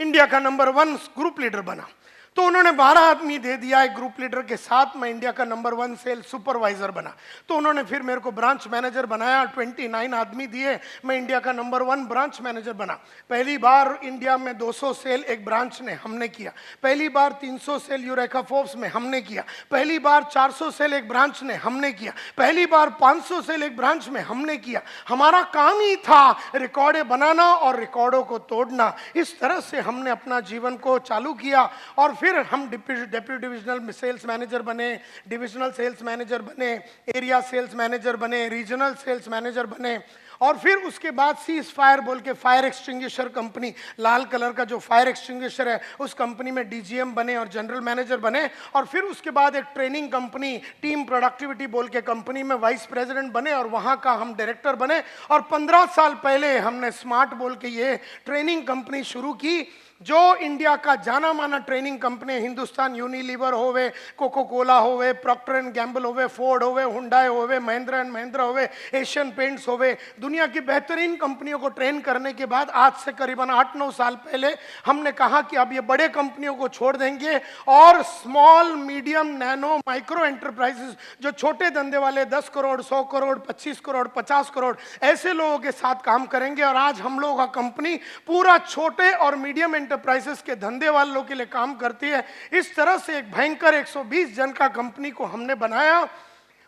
इंडिया का नंबर 1 ग्रुप लीडर बना। तो उन्होंने 12 आदमी दे दिया एक ग्रुप लीडर के साथ, मैं इंडिया का नंबर 1 सेल्स सुपरवाइजर बना। तो उन्होंने फिर मेरे को ब्रांच मैनेजर बनाया, 29 आदमी दिए, मैं इंडिया का नंबर 1 ब्रांच मैनेजर बना। पहली बार इंडिया में 200 सेल एक ब्रांच ने हमने किया, पहली बार 300 सेल यूरेका फोर्ब्स में हमने किया, पहली बार 400 सेल एक ब्रांच ने हमने किया, पहली बार 500 सेल एक ब्रांच में हमने किया। हमारा काम ही था रिकॉर्डें बनाना और रिकॉर्डों को तोड़ना। इस तरह से हमने अपना जीवन को चालू किया और फिर हम डेप्यूटी डिविजनल सेल्स मैनेजर बने, डिविजनल सेल्स मैनेजर बने, एरिया सेल्स मैनेजर बने, रीजनल सेल्स मैनेजर बने। और फिर उसके बाद सीज फायर बोल के फायर एक्सटिंग्विशर कंपनी, लाल कलर का जो फायर एक्सटिंग्विशर है, उस कंपनी में डीजीएम बने और जनरल मैनेजर बने। और फिर उसके बाद एक ट्रेनिंग कंपनी टीम प्रोडक्टिविटी बोल के कंपनी में वाइस प्रेसिडेंट बने और वहां का हम डायरेक्टर बने। और 15 साल पहले हमने स्मार्ट बोल के ये ट्रेनिंग कंपनी शुरू की, जो इंडिया का जाना माना ट्रेनिंग कंपनी, हिंदुस्तान यूनिलीवर होवे, कोको कोला होवे, प्रॉक्टर एंड गैम्बल होवे, फोर्ड होवे, हुंडई होवे, महिंद्रा एंड महिंद्रा होवे, एशियन पेंट्स होवे, दुनिया की बेहतरीन कंपनियों को ट्रेन करने के बाद आज से करीबन 8-9 साल पहले हमने कहा कि अब ये बड़े कंपनियों को छोड़ देंगे और small medium nano micro enterprises, जो छोटे धंधे वाले 10 करोड़ 100 करोड़ 25 करोड़ 50 करोड़ ऐसे लोगों के साथ काम करेंगे। और आज हम लोगों का कंपनी पूरा छोटे और मीडियम एंटरप्राइजेस के धंधे वालों के लिए काम करती है। इस तरह से एक भयंकर 120 जन का कंपनी को हमने बनाया।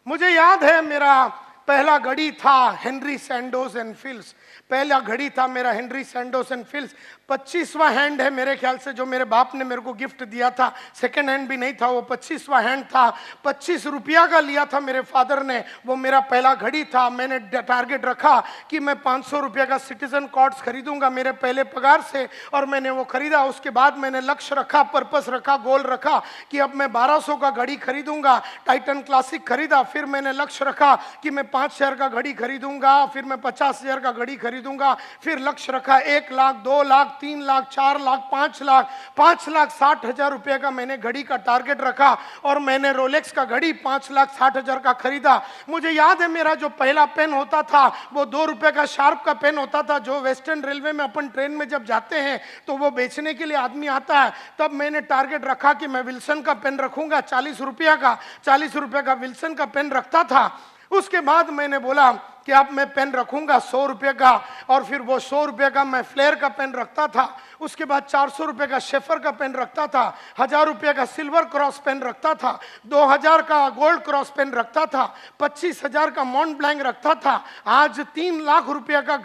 मुझे याद है मेरा पहला घड़ी था हेनरी सैंडोज एंड फिल्स, पहला घड़ी था मेरा हेनरी सैंडोज एंड फिल्स। 25वां हैंड है मेरे ख्याल से, जो मेरे बाप ने मेरे को गिफ्ट दिया था, सेकंड हैंड भी नहीं था वो, 25वां हैंड था। 25 रुपया का लिया था मेरे फादर ने, वो मेरा पहला घड़ी था। मैंने टारगेट रखा कि मैं 500 रुपया का सिटीजन कॉर्ड्स खरीदूंगा मेरे पहले पगार से, और मैंने वो खरीदा। उसके बाद मैंने लक्ष्य रखा, पर्पस रखा, गोल रखा कि अब मैं 1200 का घड़ी खरीदूंगा, टाइटन क्लासिक खरीदा। फिर मैंने लक्ष्य रखा कि मैं 5000 का घड़ी खरीदूंगा, फिर मैं 50,000 का घड़ी खरीदूंगा। फिर लक्ष्य रखा 1 लाख, 2 लाख, 3 लाख, 4 लाख, 5 लाख, 5,60,000 रुपए का मैंने घड़ी का टारगेट रखा और मैंने रोलेक्स का घड़ी 5,60,000 का खरीदा। मुझे याद है मेरा जो पहला पेन होता था वो 2 रुपए का शार्प का पेन होता था, जो वेस्टर्न रेलवे में अपन ट्रेन में जब जाते हैं तो वो बेचने के लिए आदमी आता है। तब मैंने टारगेट रखा कि मैं विल्सन का पेन रखूंगा 40 रुपया का, 40 रुपए का विल्सन का पेन रखता था। उसके बाद मैंने बोला कि अब मैं पेन रखूंगा 100 रुपए का, और फिर वो 100 रुपए का मैं फ्लेयर का पेन रखता था। उसके बाद 400 रुपए का शेफर का पेन रखता था, 1000 रुपए का सिल्वर क्रॉस पेन रखता था, 2000 का गोल्ड क्रॉस पेन रखता था, 25,000 का मॉन्ट ब्लैंक रखता था। आज 3 लाख रुपए का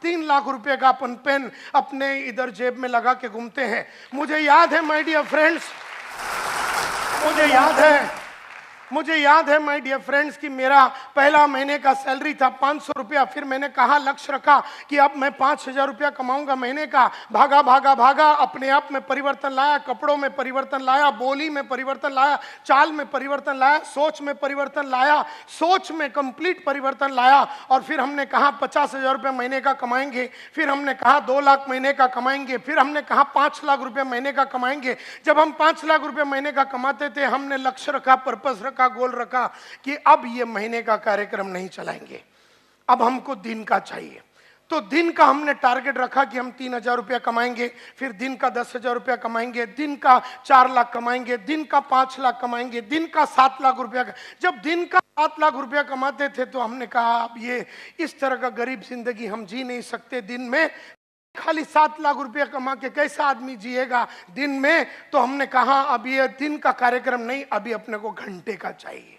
3 लाख रुपए का अपन पेन अपने इधर जेब में लगा के घूमते हैं। मुझे याद है माय डियर फ्रेंड्स, मुझे याद है माय डियर फ्रेंड्स कि मेरा पहला महीने का सैलरी था 500 रुपया। फिर मैंने कहा, लक्ष्य रखा कि अब मैं 5,000 रुपया कमाऊंगा महीने का। भागा भागा भागा, अपने आप में परिवर्तन लाया, कपड़ों में परिवर्तन लाया, बोली में परिवर्तन लाया, चाल में परिवर्तन लाया, सोच में परिवर्तन लाया, सोच में कंप्लीट परिवर्तन लाया। और फिर हमने कहा 50,000 रुपये महीने का कमाएंगे, फिर हमने कहा 2 लाख महीने का कमाएंगे, फिर हमने कहा 5 लाख रुपये महीने का कमाएंगे। जब हम 5 लाख रुपये महीने का कमाते थे, हमने लक्ष्य रखा, पर्पस रखा, गोल रखा कि अब ये महीने का कार्यक्रम नहीं चलाएंगे, अब हमको दिन का चाहिए। तो दिन का हमने टारगेट रखा कि हम 3,000 रुपया कमाएंगे, फिर दिन का 10,000 रुपया कमाएंगे, दिन का 4 लाख कमाएंगे, दिन का 5 लाख कमाएंगे, दिन का 7 लाख रुपया। जब दिन का 7 लाख रुपया कमाते थे तो हमने कहा अब ये इस तरह का गरीब जिंदगी हम जी नहीं सकते दिन में, खाली 7 लाख रुपया कमा के कैसा आदमी जिएगा दिन में। तो हमने कहा अब ये दिन का कार्यक्रम नहीं, अभी अपने को घंटे का चाहिए।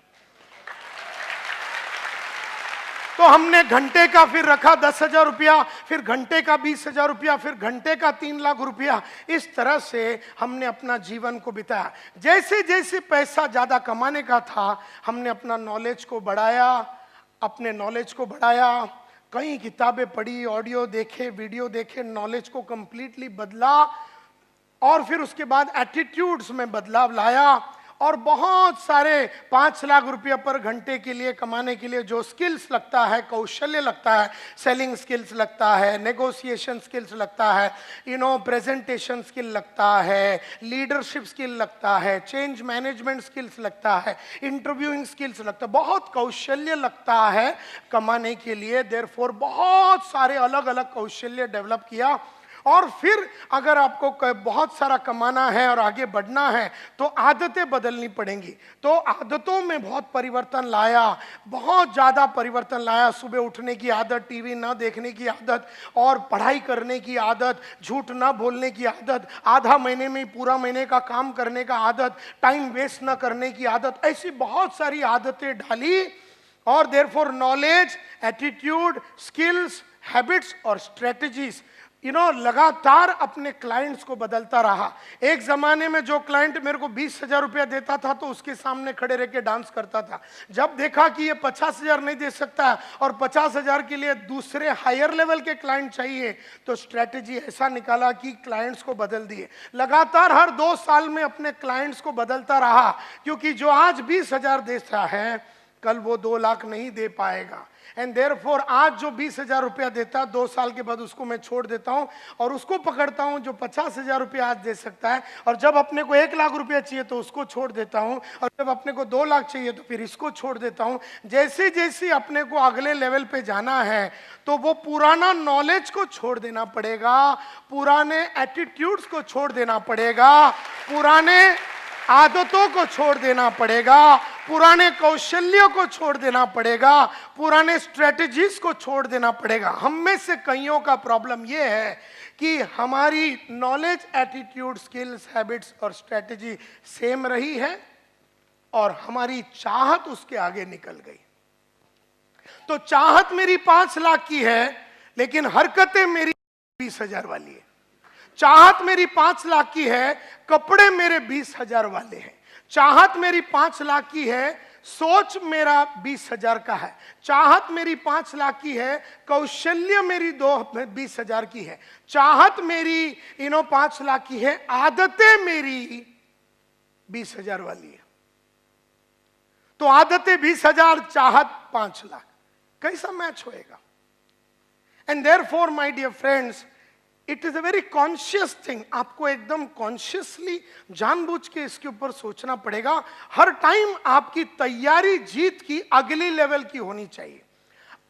तो हमने घंटे का फिर रखा 10,000 रुपया, फिर घंटे का 20,000 रुपया, फिर घंटे का 3 लाख रुपया। इस तरह से हमने अपना जीवन को बिताया। जैसे जैसे पैसा ज्यादा कमाने का था हमने अपना नॉलेज को बढ़ाया, अपने नॉलेज को बढ़ाया, कई किताबें पढ़ी, ऑडियो देखे, वीडियो देखे, नॉलेज को कंप्लीटली बदला और फिर उसके बाद एटीट्यूड्स में बदलाव लाया और बहुत सारे 5 लाख रुपया पर घंटे के लिए कमाने के लिए जो स्किल्स लगता है, कौशल्य लगता है, सेलिंग स्किल्स लगता है, नेगोशिएशन स्किल्स लगता है, प्रेजेंटेशन स्किल लगता है, लीडरशिप स्किल लगता है, चेंज मैनेजमेंट स्किल्स लगता है, इंटरव्यूइंग स्किल्स लगता है, बहुत कौशल्य लगता है कमाने के लिए। देयरफॉर बहुत सारे अलग अलग कौशल्य डेवलप किया। और फिर अगर आपको बहुत सारा कमाना है और आगे बढ़ना है तो आदतें बदलनी पड़ेंगी। तो आदतों में बहुत परिवर्तन लाया, बहुत ज़्यादा परिवर्तन लाया। सुबह उठने की आदत, टीवी ना देखने की आदत और पढ़ाई करने की आदत, झूठ ना बोलने की आदत, आधा महीने में पूरा महीने का काम करने का आदत, टाइम वेस्ट ना करने की आदत, ऐसी बहुत सारी आदतें डाली। और therefore knowledge, attitude, skills, habits और स्ट्रेटजीज लगातार अपने क्लाइंट्स को बदलता रहा। एक जमाने में जो क्लाइंट मेरे को 20,000 रुपया देता था तो उसके सामने खड़े रह के डांस करता था। जब देखा कि ये 50,000 नहीं दे सकता और 50,000 के लिए दूसरे हायर लेवल के क्लाइंट चाहिए तो स्ट्रेटेजी ऐसा निकाला कि क्लाइंट्स को बदल दिए। लगातार हर 2 साल में अपने क्लाइंट्स को बदलता रहा, क्योंकि जो आज 20,000 देता है कल वो 2 लाख नहीं दे पाएगा। एंड देयरफॉर आज जो 20,000 रुपया देता है 2 साल के बाद उसको मैं छोड़ देता हूं और उसको पकड़ता हूं जो 50,000 रुपया आज दे सकता है। और जब अपने को 1 लाख रुपया चाहिए तो उसको छोड़ देता हूं और जब अपने को 2 लाख चाहिए तो फिर इसको छोड़ देता हूं। जैसे जैसे अपने को अगले लेवल पे जाना है तो वो पुराना नॉलेज को छोड़ देना पड़ेगा, पुराने एटीट्यूड्स को छोड़ देना पड़ेगा, पुराने आदतों को छोड़ देना पड़ेगा, पुराने कौशल्यों को छोड़ देना पड़ेगा, पुराने स्ट्रेटजीज को छोड़ देना पड़ेगा। हम में से कईयों का प्रॉब्लम यह है कि हमारी नॉलेज, एटीट्यूड, स्किल्स, हैबिट्स और स्ट्रेटजी सेम रही है और हमारी चाहत उसके आगे निकल गई। तो चाहत मेरी 5 लाख की है लेकिन हरकतें मेरी 20,000 वाली है। चाहत मेरी 5 लाख की है, कपड़े मेरे 20,000 वाले हैं। चाहत मेरी 5 लाख की है, सोच मेरा 20,000 का है। चाहत मेरी 5 लाख की है, कौशल्य मेरी 20,000 की है। चाहत मेरी 5 लाख की है, आदतें मेरी 20,000 वाली है। तो आदतें 20,000, चाहत 5 लाख, कैसा मैच होएगा? And therefore my dear friends, it is a very conscious thing. आपको एकदम कॉन्शियसली जानबूझ के इसके ऊपर सोचना पड़ेगा। हर टाइम आपकी तैयारी जीत की अगली लेवल की होनी चाहिए।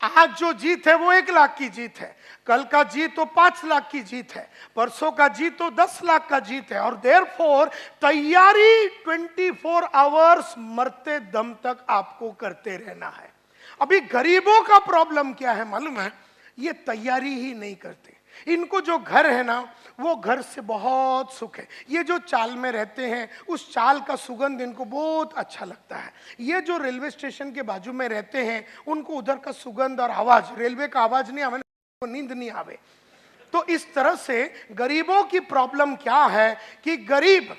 आज जो जीत है वो 1 लाख की जीत है, कल का जीत तो 5 लाख की जीत है, परसों का जीत तो 10 लाख का जीत है। और देयरफॉर तैयारी 24 आवर्स मरते दम तक आपको करते रहना है। अभी गरीबों का प्रॉब्लम क्या है मालूम है? ये तैयारी ही नहीं करते। इनको जो घर है ना वो घर से बहुत सुख है। ये जो चाल में रहते हैं उस चाल का सुगंध इनको बहुत अच्छा लगता है। ये जो रेलवे स्टेशन के बाजू में रहते हैं उनको उधर का सुगंध और आवाज, रेलवे का आवाज नहीं आवे, नींद नहीं आवे। तो इस तरह से गरीबों की प्रॉब्लम क्या है कि गरीब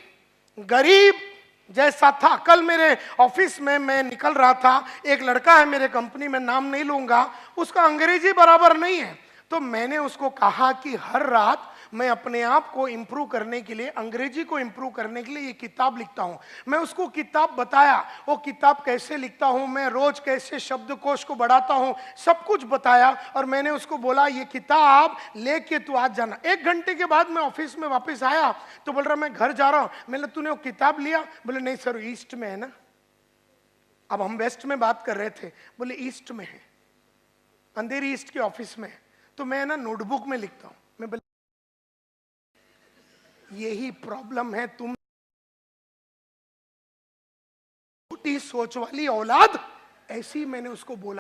जैसा था। कल मेरे ऑफिस में मैं निकल रहा था, एक लड़का है मेरे कंपनी में, नाम नहीं लूंगा, उसका अंग्रेजी बराबर नहीं है। तो मैंने उसको कहा कि हर रात मैं अपने आप को इंप्रूव करने के लिए, अंग्रेजी को इंप्रूव करने के लिए ये किताब लिखता हूं। मैं उसको किताब बताया, वो किताब कैसे लिखता हूं, मैं रोज कैसे शब्दकोश को बढ़ाता हूं, सब कुछ बताया। और मैंने उसको बोला ये किताब लेके तू आज जाना। 1 घंटे के बाद मैं ऑफिस में वापस आया तो बोल रहा मैं घर जा रहा हूं। मैंने तूने वो किताब लिया? बोले नहीं सर, ईस्ट में है ना। अब हम वेस्ट में बात कर रहे थे, बोले ईस्ट में है, अंधेरी ईस्ट के ऑफिस में है। तो मैं ना नोटबुक में लिखता हूं। मैं बोले यही प्रॉब्लम है, तुम छोटी सोच वाली औलाद ऐसे ही मैंने उसको बोला,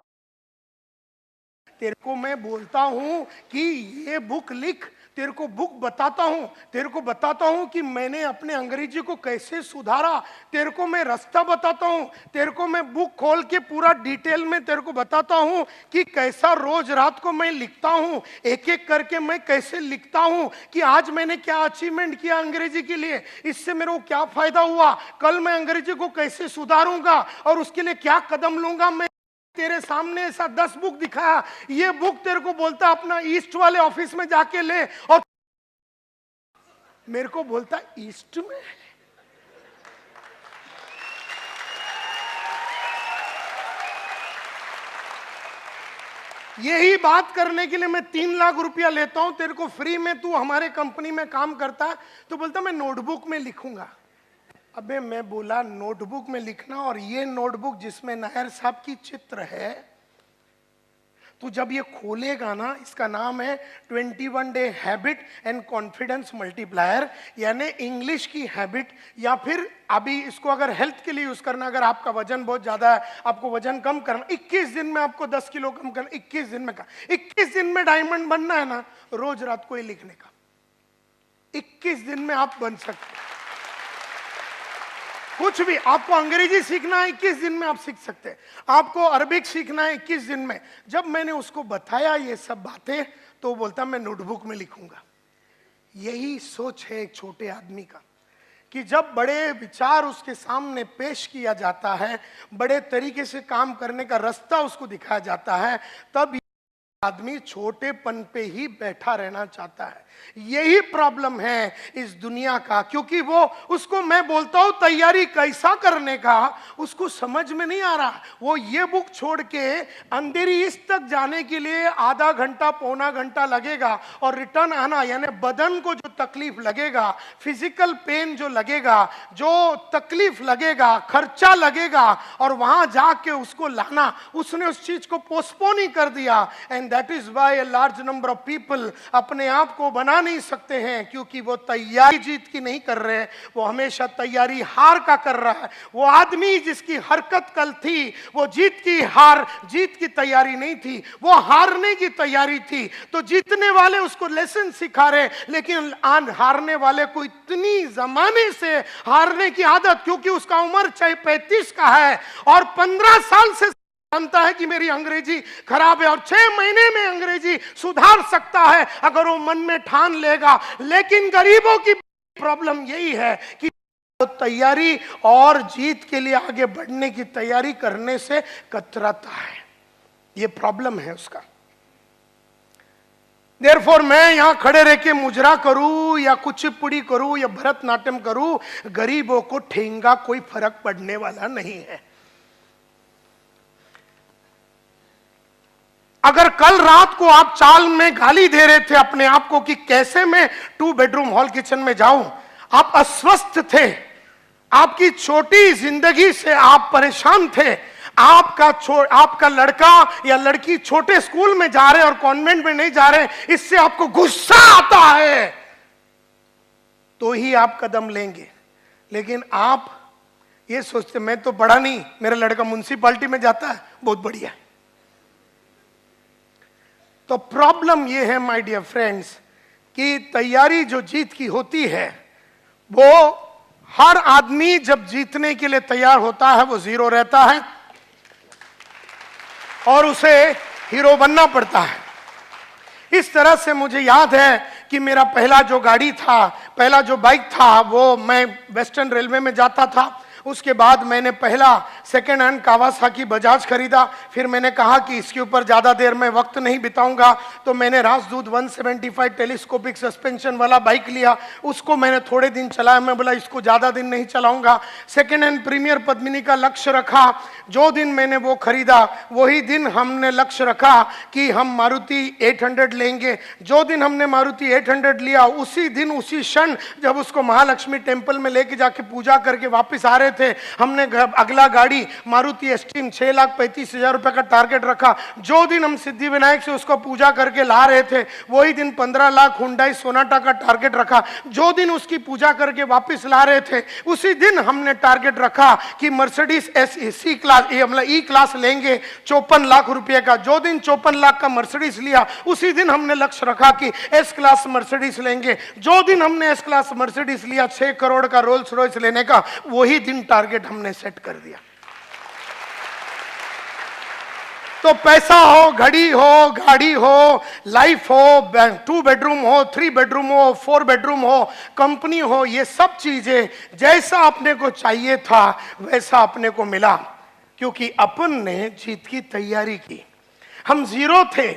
तेरे को मैं बोलता हूं कि ये बुक लिख, तेरे को बुक बताता हूं, तेरे को बताता हूं कि मैंने अपने अंग्रेजी को कैसे सुधारा, तेरे को मैं रास्ता बताता हूं, तेरे को मैं बुक खोल के पूरा डिटेल में तेरे को बताता हूं कि कैसा रोज रात को मैं लिखता हूं, एक एक करके मैं कैसे लिखता हूं कि आज मैंने क्या अचीवमेंट किया अंग्रेजी के लिए, इससे मेरे को क्या फायदा हुआ, कल मैं अंग्रेजी को कैसे सुधारूंगा और उसके लिए क्या कदम लूंगा। मैं तेरे सामने ऐसा 10 बुक दिखाया, ये बुक तेरे को बोलता अपना ईस्ट वाले ऑफिस में जाके ले, और मेरे को बोलता ईस्ट में। यही बात करने के लिए मैं 3 लाख रुपया लेता हूं तेरे को फ्री में, तू हमारे कंपनी में काम करता है, तो बोलता मैं नोटबुक में लिखूंगा। अबे मैं बोला नोटबुक में लिखना, और ये नोटबुक जिसमें नायर साहब की चित्र है, तो जब ये खोलेगा ना, इसका नाम है 21 day habit and confidence multiplier, यानी इंग्लिश की हैबिट, या फिर अभी इसको अगर हेल्थ के लिए यूज करना, अगर आपका वजन बहुत ज्यादा है, आपको वजन कम करना, 21 दिन में आपको 10 किलो कम करना, 21 दिन में 21 दिन में डायमंड बनना है ना, रोज रात को ये लिखने का, 21 दिन में आप बन सकते हैं। कुछ भी आपको अंग्रेजी सीखना है 21 दिन में आप सीख सकते हैं, आपको अरबिक सीखना है 21 दिन में। जब मैंने उसको बताया ये सब बातें, तो बोलता मैं नोटबुक में लिखूंगा। यही सोच है एक छोटे आदमी का, कि जब बड़े विचार उसके सामने पेश किया जाता है, बड़े तरीके से काम करने का रास्ता उसको दिखाया जाता है, तब आदमी छोटेपन पे ही बैठा रहना चाहता है। यही प्रॉब्लम है इस दुनिया का, क्योंकि वो उसको मैं बोलता हूं तैयारी कैसा करने का, उसको समझ में नहीं आ रहा। वो ये बुक छोड़ के अंधेरी ईस्ट तक जाने के लिए आधा घंटा पौना घंटा लगेगा, और रिटर्न आना, यानी बदन को जो तकलीफ लगेगा, फिजिकल पेन जो लगेगा, जो तकलीफ लगेगा, खर्चा लगेगा, और वहां जाके उसको लाना, उसने उस चीज को पोस्टपोन ही कर दिया। And that is why a large number of people अपने आप को बना नहीं सकते हैं, क्योंकि वो तैयारी जीत की नहीं कर रहे, वो हमेशा तैयारी हार का कर रहा है। वो आदमी जिसकी हरकत कल थी, वो जीत की तैयारी नहीं थी, वो हारने की तैयारी थी। तो जीतने वाले उसको लेसन सिखा रहे, लेकिन हारने वाले को इतनी जमाने से हारने की आदत, क्योंकि उसका उम्र 35 का है और 15 साल से जानता है कि मेरी अंग्रेजी खराब है, और 6 महीने में अंग्रेजी सुधार सकता है अगर वो मन में ठान लेगा। लेकिन गरीबों की प्रॉब्लम यही है कि तैयारी और जीत के लिए आगे बढ़ने की तैयारी करने से कतराता है। ये प्रॉब्लम है उसका। देयरफॉर मैं यहां खड़े रह के मुजरा करूं या कुचिपुड़ी करूं या भरतनाट्यम करूं, गरीबों को ठेंगा कोई फर्क पड़ने वाला नहीं है। अगर कल रात को आप चाल में गाली दे रहे थे अपने आप को कि कैसे मैं 2 बेडरूम हॉल किचन में जाऊं, आप अस्वस्थ थे, आपकी छोटी जिंदगी से आप परेशान थे, आपका लड़का या लड़की छोटे स्कूल में जा रहे और कॉन्वेंट में नहीं जा रहे, इससे आपको गुस्सा आता है, तो ही आप कदम लेंगे। लेकिन आप ये सोचते मैं तो पढ़ा नहीं, मेरा लड़का म्युनिसिपैलिटी में जाता है, बहुत बढ़िया। तो प्रॉब्लम ये है माय डियर फ्रेंड्स कि तैयारी जो जीत की होती है, वो हर आदमी जब जीतने के लिए तैयार होता है वो जीरो रहता है और उसे हीरो बनना पड़ता है। इस तरह से मुझे याद है कि मेरा पहला जो गाड़ी था, पहला जो बाइक था, वो मैं वेस्टर्न रेलवे में जाता था। उसके बाद मैंने पहला सेकेंड हैंड कावासाकी बजाज खरीदा। फिर मैंने कहा कि इसके ऊपर ज़्यादा देर में वक्त नहीं बिताऊंगा, तो मैंने राजदूत 175 टेलीस्कोपिक सस्पेंशन वाला बाइक लिया। उसको मैंने थोड़े दिन चलाया, मैं बोला इसको ज़्यादा दिन नहीं चलाऊंगा। सेकेंड हैंड प्रीमियर पद्मिनी का लक्ष्य रखा। जो दिन मैंने वो खरीदा वही दिन हमने लक्ष्य रखा कि हम मारुति 800 लेंगे। जो दिन हमने मारुति 800 लिया, उसी दिन उसी क्षण जब उसको महालक्ष्मी टेम्पल में लेके जाके पूजा करके वापस आ रहे थे। हमने अगला गाड़ी मारुति एस्ट्रीम 6,35,000 रुपए का टारगेट रखा। जो दिन हम सिद्धि विनायक से उसको पूजा करके ला रहे थे वही दिन 15 लाख हुंडई सोनाटा का टारगेट रखा। जो दिन उसकी पूजा करके वापस ला रहे थे उसी दिन हमने टारगेट रखा कि Mercedes C class E class लेंगे 54 लाख रुपए का। जो दिन 54 लाख का मर्सिडीज लिया उसी दिन हमने लक्ष्य रखा कि एस क्लास मर्सिडीज लेंगे। जो दिन हमने एस क्लास मर्सिडीज लिया 6 करोड़ का रोल्स रॉयस लेने का, वही दिन टारगेट हमने सेट कर दिया। तो पैसा हो, घड़ी हो, गाड़ी हो, लाइफ हो, 2 बेडरूम हो, 3 बेडरूम हो, 4 बेडरूम हो, कंपनी हो, ये सब चीजें जैसा अपने को चाहिए था वैसा अपने को मिला, क्योंकि अपन ने जीत की तैयारी की। हम जीरो थे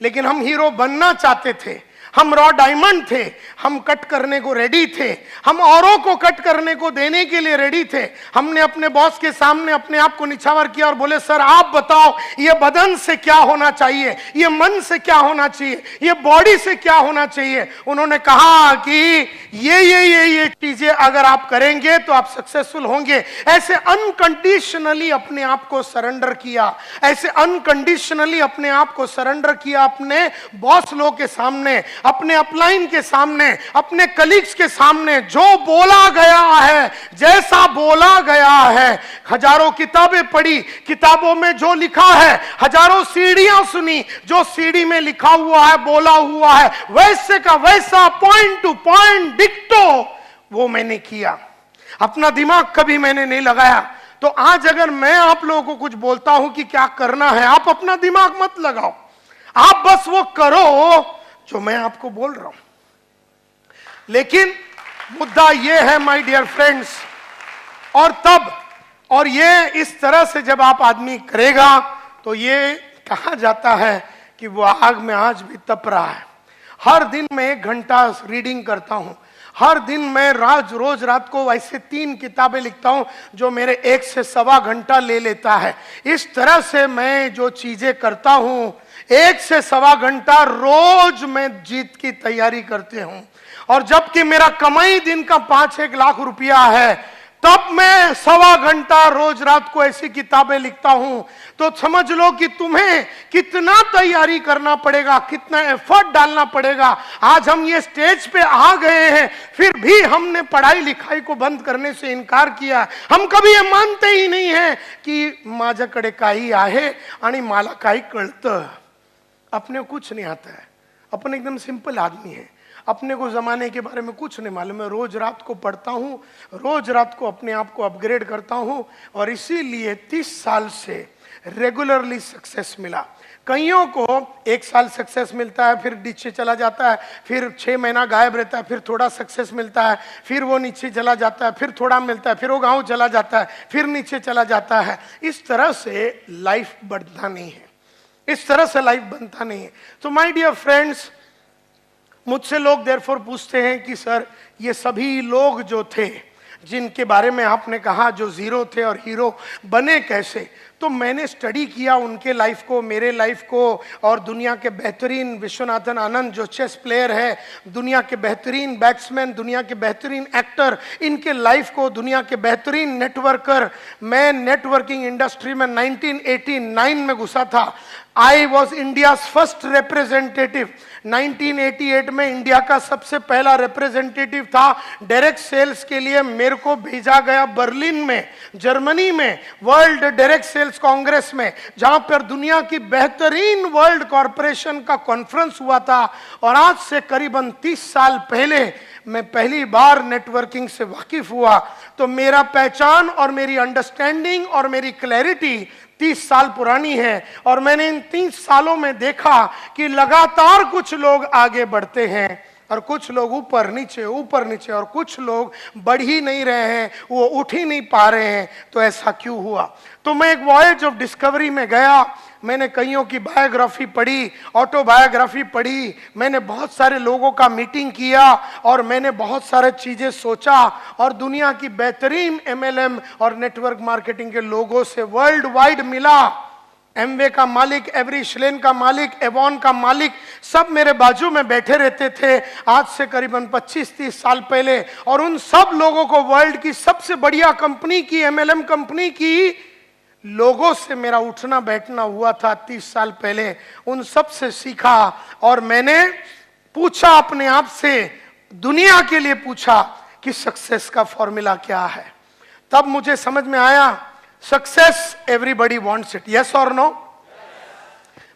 लेकिन हम हीरो बनना चाहते थे। हम रॉ डायमंड थे, हम कट करने को रेडी थे, हम औरों को कट करने को देने के लिए रेडी थे। हमने अपने बॉस के सामने अपने आप को निछावर किया और बोले सर आप बताओ ये बदन से क्या होना चाहिए, ये मन से क्या होना चाहिए, ये बॉडी से क्या होना चाहिए। उन्होंने कहा कि ये चीजें अगर आप करेंगे तो आप सक्सेसफुल होंगे। ऐसे अनकंडीशनली अपने आप को सरेंडर किया, ऐसे अनकंडीशनली अपने आप को सरेंडर किया अपने बॉस लोग के सामने, अपने अपलाइन के सामने, अपने कलीग्स के सामने। जो बोला गया है, जैसा बोला गया है, हजारों किताबें पढ़ी, किताबों में जो लिखा है, हजारों सीढ़ियां सुनी, जो सीढ़ी में लिखा हुआ है, बोला हुआ है, वैसे का वैसा पॉइंट टू पॉइंट डिक्टो वो मैंने किया। अपना दिमाग कभी मैंने नहीं लगाया। तो आज अगर मैं आप लोगों को कुछ बोलता हूं कि क्या करना है, आप अपना दिमाग मत लगाओ, आप बस वो करो जो मैं आपको बोल रहा हूं। लेकिन मुद्दा यह है माय डियर फ्रेंड्स, और ये इस तरह से जब आप आदमी करेगा तो ये कहा जाता है कि वो आग में आज भी तप रहा है। हर दिन मैं 1 घंटा रीडिंग करता हूं, हर दिन मैं रोज रात को ऐसे 3 किताबें लिखता हूं जो मेरे 1 से सवा घंटा ले लेता है। इस तरह से मैं जो चीजें करता हूं 1 से सवा घंटा रोज मैं जीत की तैयारी करते हूं। और जबकि मेरा कमाई दिन का 5-1 लाख रुपया है, तब मैं सवा घंटा रोज रात को ऐसी किताबें लिखता हूं। तो समझ लो कि तुम्हें कितना तैयारी करना पड़ेगा, कितना एफर्ट डालना पड़ेगा। आज हम ये स्टेज पे आ गए हैं, फिर भी हमने पढ़ाई लिखाई को बंद करने से इनकार किया। हम कभी ये मानते ही नहीं है कि माझ्याकडे काही आहे आणि मला काही कळतं। अपने को कुछ नहीं आता है, अपन एकदम सिंपल आदमी है, अपने को जमाने के बारे में कुछ नहीं मालूम। मैं रोज रात को पढ़ता हूँ, रोज रात को अपने आप को अपग्रेड करता हूँ, और इसीलिए 30 साल से रेगुलरली सक्सेस मिला। कईयों को 1 साल सक्सेस मिलता है, फिर नीचे चला जाता है, फिर 6 महीना गायब रहता है, फिर थोड़ा सक्सेस मिलता है, फिर वो नीचे चला जाता है, फिर थोड़ा मिलता है, फिर वो गाँव चला जाता है, फिर नीचे चला जाता है। इस तरह से लाइफ बढ़ता नहीं है, इस तरह से लाइफ बनता नहीं है। तो माय डियर फ्रेंड्स, मुझसे लोग देयरफॉर पूछते हैं कि सर ये सभी लोग जो थे जिनके बारे में आपने कहा जो जीरो थे और हीरो बने कैसे, तो मैंने स्टडी किया उनके लाइफ को, मेरे लाइफ को, और दुनिया के बेहतरीन विश्वनाथन आनंद जो चेस प्लेयर है, दुनिया के बेहतरीन बैट्समैन, दुनिया के बेहतरीन एक्टर, इनके लाइफ को, दुनिया के बेहतरीन नेटवर्कर। मैं नेटवर्किंग इंडस्ट्री में 1989 में घुसा था। I was India first representative. 1988 में इंडिया का सबसे पहला रिप्रेजेंटेटिव था। डायरेक्ट सेल्स के लिए मेरे को भेजा गया बर्लिन में, जर्मनी में, वर्ल्ड डायरेक्ट सेल्स कांग्रेस में, जहां पर दुनिया की बेहतरीन वर्ल्ड कॉरपोरेशन का कॉन्फ्रेंस हुआ था। और आज से करीबन 30 साल पहले मैं पहली बार नेटवर्किंग से वाकिफ हुआ। तो मेरा पहचान और मेरी अंडरस्टैंडिंग और मेरी क्लैरिटी 30 साल पुरानी है। और मैंने इन 30 सालों में देखा कि लगातार कुछ लोग आगे बढ़ते हैं और कुछ लोग ऊपर नीचे, और कुछ लोग बढ़ ही नहीं रहे हैं, वो उठ ही नहीं पा रहे हैं। तो ऐसा क्यों हुआ? तो मैं एक वॉयज ऑफ डिस्कवरी में गया। मैंने कईयों की बायोग्राफी पढ़ी, ऑटोबायोग्राफी पढ़ी, मैंने बहुत सारे लोगों का मीटिंग किया, और मैंने बहुत सारे चीजें सोचा, और दुनिया की बेहतरीन MLM और नेटवर्क मार्केटिंग के लोगों से वर्ल्ड वाइड मिला। एमवे का मालिक, एवरीश्लेन का मालिक, एवॉन का मालिक, सब मेरे बाजू में बैठे रहते थे आज से करीबन 25-30 साल पहले। और उन सब लोगों को वर्ल्ड की सबसे बढ़िया कंपनी की, एमएलएम कंपनी की लोगों से मेरा उठना बैठना हुआ था 30 साल पहले। उन सब से सीखा और मैंने पूछा अपने आप से, दुनिया के लिए पूछा कि सक्सेस का फॉर्मूला क्या है। तब मुझे समझ में आया, success everybody wants it, yes और नो।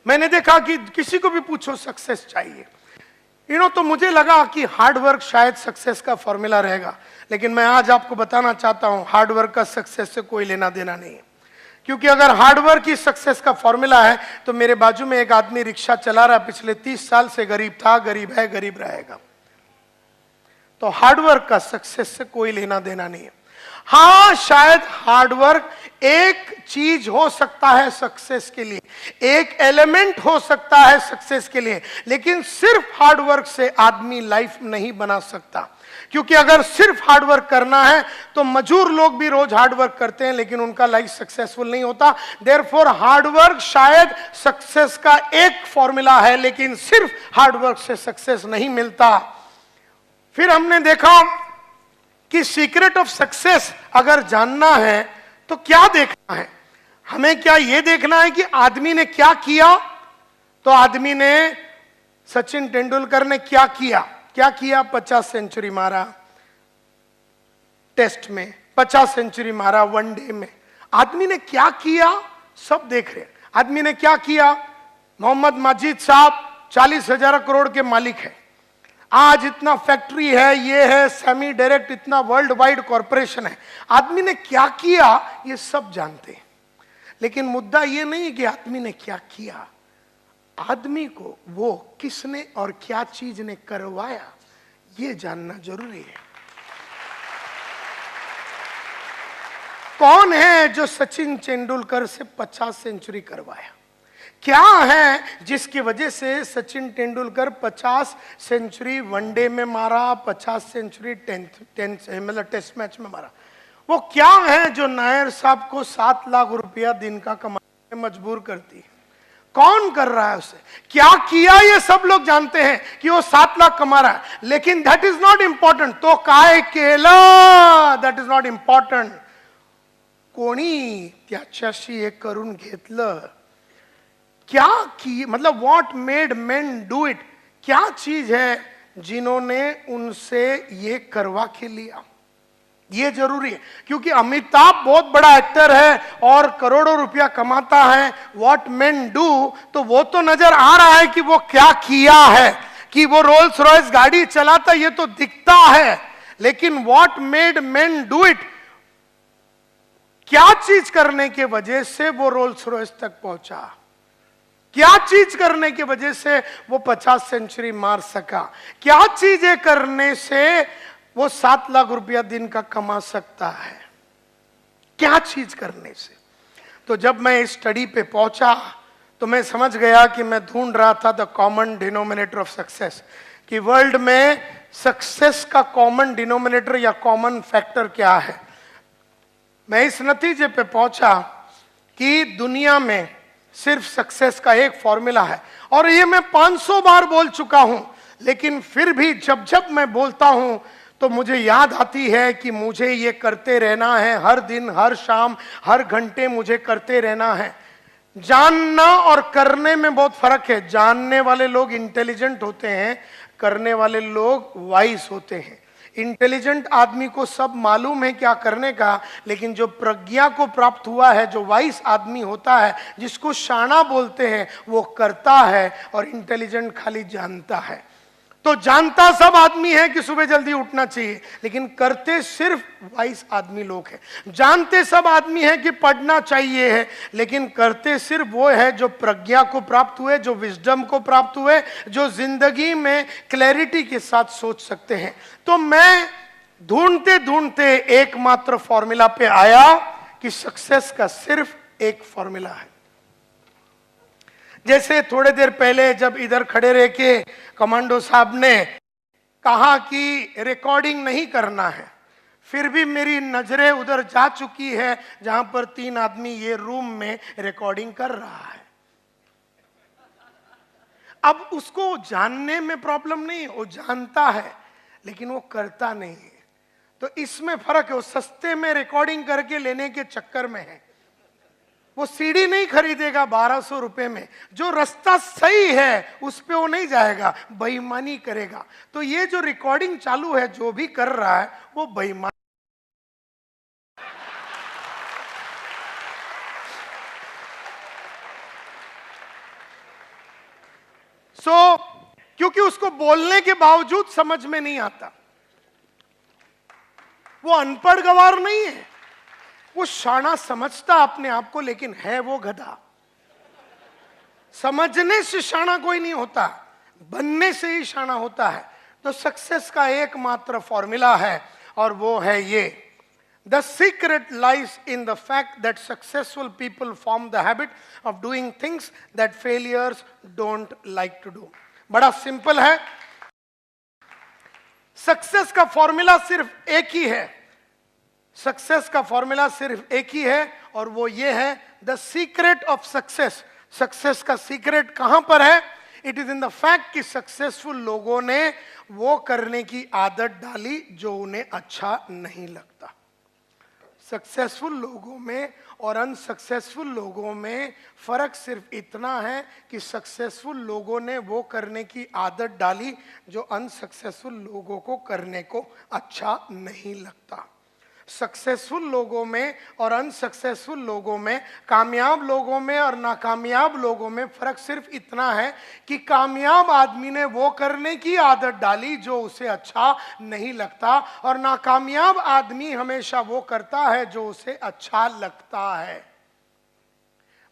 मैंने देखा कि किसी को भी पूछो सक्सेस चाहिए, तो मुझे लगा कि हार्ड वर्क शायद सक्सेस का फॉर्मूला रहेगा। लेकिन मैं आज आपको बताना चाहता हूं, हार्ड वर्क का सक्सेस से कोई लेना देना नहीं है। क्योंकि अगर हार्ड वर्क ही सक्सेस का फॉर्मूला है तो मेरे बाजू में एक आदमी रिक्शा चला रहा, पिछले 30 साल से गरीब था, गरीब है, गरीब रहेगा। तो हार्ड वर्क का सक्सेस से कोई लेना देना नहीं है। हाँ, शायद हार्डवर्क एक चीज हो सकता है सक्सेस के लिए, एक एलिमेंट हो सकता है सक्सेस के लिए, लेकिन सिर्फ हार्डवर्क से आदमी लाइफ नहीं बना सकता। क्योंकि अगर सिर्फ हार्डवर्क करना है तो मजदूर लोग भी रोज हार्डवर्क करते हैं लेकिन उनका लाइफ सक्सेसफुल नहीं होता। देयरफॉर हार्डवर्क शायद सक्सेस का एक फॉर्मूला है, लेकिन सिर्फ हार्डवर्क से सक्सेस नहीं मिलता। फिर हमने देखा कि सीक्रेट ऑफ सक्सेस अगर जानना है तो क्या देखना है, हमें क्या यह देखना है कि आदमी ने क्या किया। तो आदमी ने, सचिन तेंदुलकर ने क्या किया, 50 सेंचुरी मारा टेस्ट में, 50 सेंचुरी मारा वनडे में। आदमी ने क्या किया सब देख रहे हैं। आदमी ने क्या किया, मोहम्मद माजिद साहब 40,000 करोड़ के मालिक है, आज इतना फैक्ट्री है, ये है, सेमी डायरेक्ट इतना वर्ल्ड वाइड कॉरपोरेशन है। आदमी ने क्या किया ये सब जानते हैं, लेकिन मुद्दा ये नहीं कि आदमी ने क्या किया, आदमी को वो किसने और क्या चीज ने करवाया ये जानना जरूरी है। कौन है जो सचिन तेंदुलकर से 50 सेंचुरी करवाया, क्या है जिसकी वजह से सचिन तेंदुलकर 50 सेंचुरी वनडे में मारा, 50 सेंचुरी मतलब टेस्ट मैच में मारा। वो क्या है जो नायर साहब को 7 लाख रुपया दिन का कमाने में मजबूर करती है। कौन कर रहा है उसे, क्या किया ये सब लोग जानते हैं कि वो 7 लाख कमा रहा है, लेकिन दैट इज नॉट इंपॉर्टंट। तो काय केला, दैट इज नॉट इंपॉर्टंट। कोणी त्याच्याशी हे करून घेतलं, क्या की, मतलब what made main do it, क्या चीज है जिन्होंने उनसे ये करवा के लिया, ये जरूरी है। क्योंकि अमिताभ बहुत बड़ा एक्टर है और करोड़ों रुपया कमाता है, व्हाट मेन डू, तो वो तो नजर आ रहा है कि वो क्या किया है, कि वो रोल्स रॉयस गाड़ी चलाता, ये तो दिखता है। लेकिन what made main do it, क्या चीज करने के वजह से वो रोल्स रॉयस तक पहुंचा, क्या चीज करने की वजह से वो 50 सेंचुरी मार सका, क्या चीजें करने से वो 7 लाख रुपया दिन का कमा सकता है, क्या चीज करने से। तो जब मैं इस स्टडी पे पहुंचा तो मैं समझ गया कि मैं ढूंढ रहा था the common denominator of success, कि वर्ल्ड में सक्सेस का कॉमन डिनोमिनेटर या कॉमन फैक्टर क्या है। मैं इस नतीजे पे पहुंचा कि दुनिया में सिर्फ सक्सेस का एक फॉर्मूला है, और ये मैं 500 बार बोल चुका हूं, लेकिन फिर भी जब जब मैं बोलता हूं तो मुझे याद आती है कि मुझे ये करते रहना है, हर दिन, हर शाम, हर घंटे मुझे करते रहना है। जानना और करने में बहुत फर्क है। जानने वाले लोग इंटेलिजेंट होते हैं, करने वाले लोग वाइज होते हैं। इंटेलिजेंट आदमी को सब मालूम है क्या करने का, लेकिन जो प्रज्ञा को प्राप्त हुआ है, जो वाइस आदमी होता है, जिसको शाना बोलते हैं, वो करता है, और इंटेलिजेंट खाली जानता है। तो जानता सब आदमी है कि सुबह जल्दी उठना चाहिए, लेकिन करते सिर्फ वाइस आदमी लोग हैं। जानते सब आदमी है कि पढ़ना चाहिए है, लेकिन करते सिर्फ वो है जो प्रज्ञा को प्राप्त हुए, जो विजडम को प्राप्त हुए, जो जिंदगी में क्लैरिटी के साथ सोच सकते हैं। तो मैं ढूंढते ढूंढते एकमात्र फॉर्मूला पे आया कि सक्सेस का सिर्फ एक फॉर्मूला है। जैसे थोड़े देर पहले जब इधर खड़े रह के कमांडो साहब ने कहा कि रिकॉर्डिंग नहीं करना है, फिर भी मेरी नजरें उधर जा चुकी है जहां पर 3 आदमी ये रूम में रिकॉर्डिंग कर रहा है। अब उसको जानने में प्रॉब्लम नहीं, वो जानता है लेकिन वो करता नहीं है। तो इसमें फर्क है। वो सस्ते में रिकॉर्डिंग करके लेने के चक्कर में है। वो सीडी नहीं खरीदेगा 1200 रुपए में, जो रास्ता सही है उस पे वो नहीं जाएगा, बेईमानी करेगा। तो ये जो रिकॉर्डिंग चालू है, जो भी कर रहा है वो बेईमान। क्योंकि उसको बोलने के बावजूद समझ में नहीं आता। वो अनपढ़ गवार नहीं है, वो शाना समझता अपने आप को, लेकिन है वो गधा। समझने से शाना कोई नहीं होता, बनने से ही शाना होता है। तो सक्सेस का एकमात्र फॉर्मूला है और वो है ये: The secret lies in the fact that successful people form the habit of doing things that failures don't like to do. बड़ा सिंपल है। सक्सेस का फॉर्मूला सिर्फ एक ही है। सक्सेस का फॉर्मूला सिर्फ एक ही है और वो ये है: the secret of success. Success का सीक्रेट कहां पर है? It is in the fact कि सक्सेसफुल लोगों ने वो करने की आदत डाली जो उन्हें अच्छा नहीं लगता। सक्सेसफुल लोगों में और अनसक्सेसफुल लोगों में फर्क सिर्फ इतना है कि सक्सेसफुल लोगों ने वो करने की आदत डाली जो अनसक्सेसफुल लोगों को करने को अच्छा नहीं लगता। सक्सेसफुल लोगों में और अनसक्सेसफुल लोगों में, कामयाब लोगों में और नाकामयाब लोगों में फर्क सिर्फ इतना है कि कामयाब आदमी ने वो करने की आदत डाली जो उसे अच्छा नहीं लगता और नाकामयाब आदमी हमेशा वो करता है जो उसे अच्छा लगता है।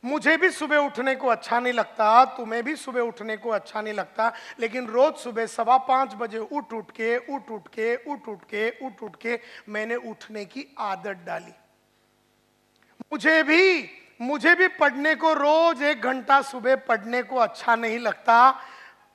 मुझे भी सुबह उठने को अच्छा नहीं लगता, तुम्हें भी सुबह उठने को अच्छा नहीं लगता, लेकिन रोज सुबह 5:15 बजे उठ के मैंने उठने की आदत डाली। मुझे भी पढ़ने को रोज 1 घंटा सुबह पढ़ने को अच्छा नहीं लगता,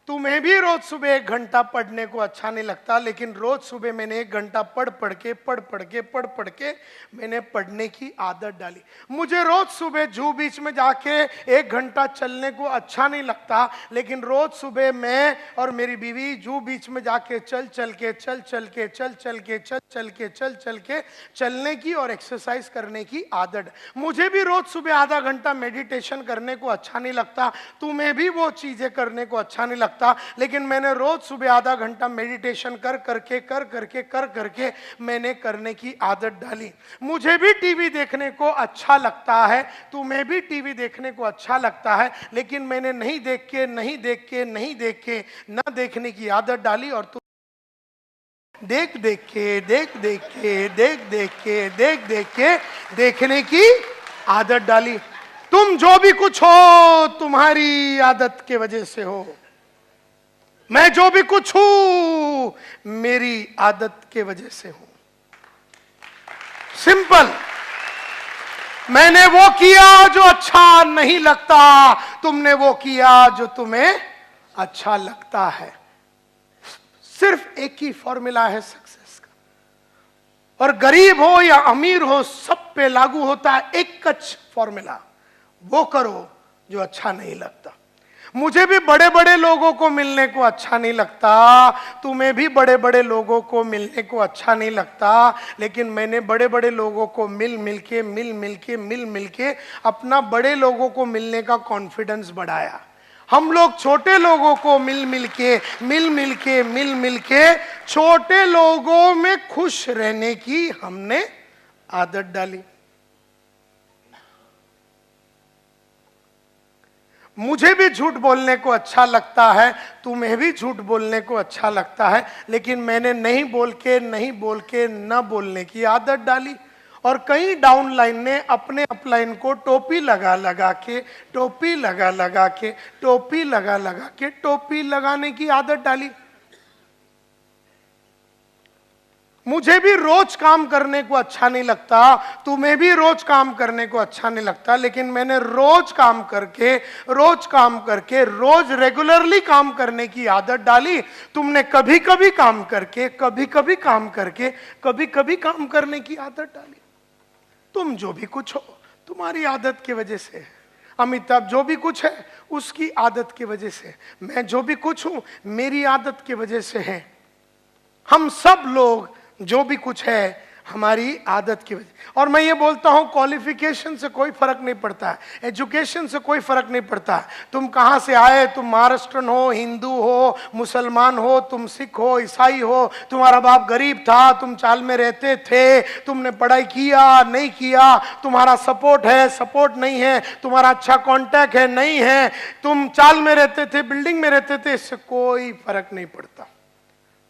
तुम्हें भी रोज सुबह 1 घंटा पढ़ने को अच्छा नहीं लगता, लेकिन रोज सुबह मैंने 1 घंटा पढ़ पढ़ के मैंने पढ़ने की आदत डाली। मुझे रोज सुबह जू बीच में जाके 1 घंटा चलने को अच्छा नहीं लगता, लेकिन रोज सुबह मैं और मेरी बीवी जू बीच में जाके चल के चलने की और एक्सरसाइज करने की आदत। मुझे भी रोज सुबह आधा घंटा मेडिटेशन करने को अच्छा नहीं लगता, तुम्हें भी वो चीजें करने को अच्छा नहीं लगता, लेकिन मैंने रोज सुबह आधा घंटा मेडिटेशन कर करके मैंने करने की आदत डाली। मुझे भी टीवी देखने को अच्छा लगता है, तुम्हें भी टीवी देखने को अच्छा लगता है, लेकिन मैंने नहीं देख के ना देखने की आदत डाली और तुम देख के देखने की आदत डाली। तुम जो भी कुछ हो तुम्हारी आदत के वजह से हो, मैं जो भी कुछ हूं मेरी आदत के वजह से हूं। सिंपल। मैंने वो किया जो अच्छा नहीं लगता, तुमने वो किया जो तुम्हें अच्छा लगता है। सिर्फ एक ही फॉर्मूला है सक्सेस का, और गरीब हो या अमीर हो सब पे लागू होता है एक कच फॉर्मूला: वो करो जो अच्छा नहीं लगता। मुझे भी बड़े बड़े लोगों को मिलने को अच्छा नहीं लगता, तुम्हें भी बड़े बड़े लोगों को मिलने को अच्छा नहीं लगता, लेकिन मैंने बड़े बड़े लोगों को मिल मिल के अपना बड़े लोगों को मिलने का कॉन्फिडेंस बढ़ाया। हम लोग छोटे लोगों को मिल के छोटे लोगों में खुश रहने की हमने आदत डाली। मुझे भी झूठ बोलने को अच्छा लगता है, तुम्हें भी झूठ बोलने को अच्छा लगता है, लेकिन मैंने नहीं बोल के न बोलने की आदत डाली। और कई डाउनलाइन ने अपने अपलाइन को टोपी लगा के टोपी लगाने की आदत डाली। मुझे भी रोज काम करने को अच्छा नहीं लगता, तुम्हें भी रोज काम करने को अच्छा नहीं लगता, लेकिन मैंने रोज काम करके रोज रेगुलरली काम करने की आदत डाली। तुमने कभी कभी काम करके कभी कभी काम करने की आदत डाली। तुम जो भी कुछ हो तुम्हारी आदत की वजह से, अमिताभ जो भी कुछ है उसकी आदत की वजह से, मैं जो भी कुछ हूं मेरी आदत की वजह से है। हम सब लोग जो भी कुछ है हमारी आदत की वजह। और मैं ये बोलता हूं क्वालिफिकेशन से कोई फर्क नहीं पड़ता है, एजुकेशन से कोई फर्क नहीं पड़ता है। तुम कहां से आए, तुम महाराष्ट्रन हो, हिंदू हो, मुसलमान हो, तुम सिख हो, ईसाई हो, तुम्हारा बाप गरीब था, तुम चाल में रहते थे, तुमने पढ़ाई किया नहीं किया, तुम्हारा सपोर्ट है सपोर्ट नहीं है, तुम्हारा अच्छा कांटेक्ट है नहीं है, तुम चाल में रहते थे बिल्डिंग में रहते थे, इससे कोई फर्क नहीं पड़ता।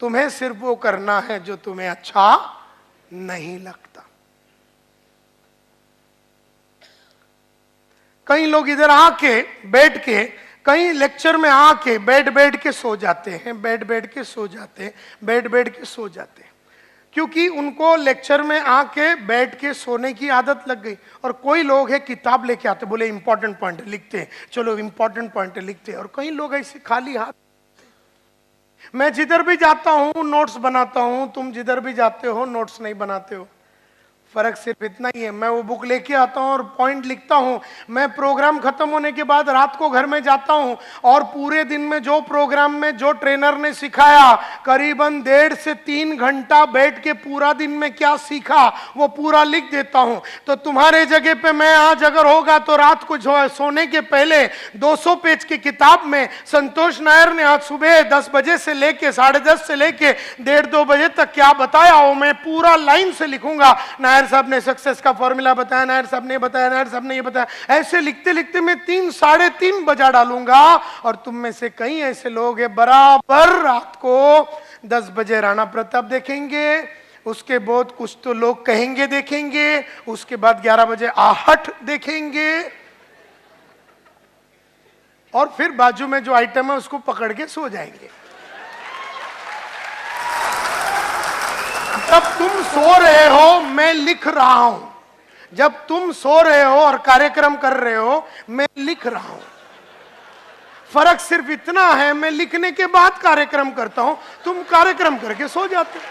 तुम्हें सिर्फ वो करना है जो तुम्हें अच्छा नहीं लगता। कई लोग इधर आके बैठ के, कई लेक्चर में आके बैठ के सो जाते हैं, बैठ के सो जाते हैं, क्योंकि उनको लेक्चर में आके बैठ के सोने की आदत लग गई। और कोई लोग है किताब लेके आते, बोले इंपॉर्टेंट पॉइंट लिखते हैं, चलो इंपॉर्टेंट पॉइंट लिखते हैं। और कई लोग ऐसे खाली हाथ, मैं जिधर भी जाता हूं नोट्स बनाता हूं, तुम जिधर भी जाते हो नोट्स नहीं बनाते हो। फर्क सिर्फ इतना ही है, मैं वो बुक लेके आता हूं और पॉइंट लिखता हूं। मैं प्रोग्राम खत्म होने के बाद रात को घर में जाता हूं और पूरे दिन में जो प्रोग्राम में जो ट्रेनर ने सिखाया, करीबन 1.5 से 3 घंटा बैठ के पूरा दिन में क्या सीखा वो पूरा लिख देता हूं। तो तुम्हारे जगह पे मैं आज अगर होगा तो रात को सोने के पहले 200 पेज की किताब में संतोष नायर ने आज सुबह 10 बजे से लेके 10:30 से लेके 1:30-2 बजे तक क्या बताया वो मैं पूरा लाइन से लिखूंगा। नायर साहब ने सक्सेस का फॉर्मूला बताया, नायर साहब ने बताया, नायर साहब ने ये बताया। ऐसे लिखते लिखते मैं 3-3:30 बजा डालूंगा। और तुम में से कई ऐसे लोग हैं बराबर रात को 10 बजे राणा प्रताप देखेंगे, उसके बाद कुछ तो लोग कहेंगे देखेंगे, उसके बाद 11 बजे आहट देखेंगे, और फिर बाजू में जो आइटम है उसको पकड़ के सो जाएंगे। जब तुम सो रहे हो मैं लिख रहा हूं, जब तुम सो रहे हो और कार्यक्रम कर रहे हो मैं लिख रहा हूं। फर्क सिर्फ इतना है, मैं लिखने के बाद कार्यक्रम करता हूं, तुम कार्यक्रम करके सो जाते हो।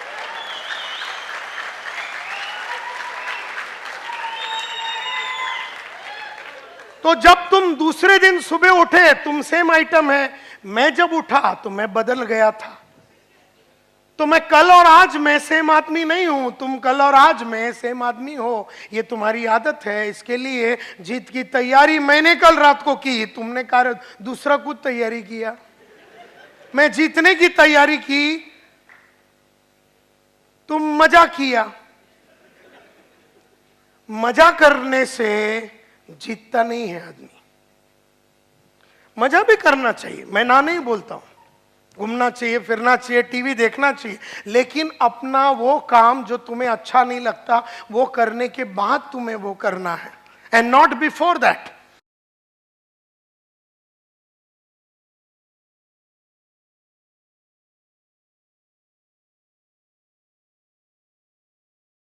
तो जब तुम दूसरे दिन सुबह उठे, तुम सेम आइटम है, मैं जब उठा तो मैं बदल गया था। तो मैं कल और आज में सेम आदमी नहीं हूं, तुम कल और आज में सेम आदमी हो। ये तुम्हारी आदत है। इसके लिए जीत की तैयारी मैंने कल रात को की, तुमने दूसरा कुछ तैयारी किया। मैं जीतने की तैयारी की, तुम मजा किया। मजा करने से जीतता नहीं है आदमी। मजा भी करना चाहिए, मैं ना नहीं बोलता हूं, घूमना चाहिए, फिरना चाहिए, टीवी देखना चाहिए, लेकिन अपना वो काम जो तुम्हें अच्छा नहीं लगता वो करने के बाद तुम्हें वो करना है, एंड नॉट बिफोर दैट।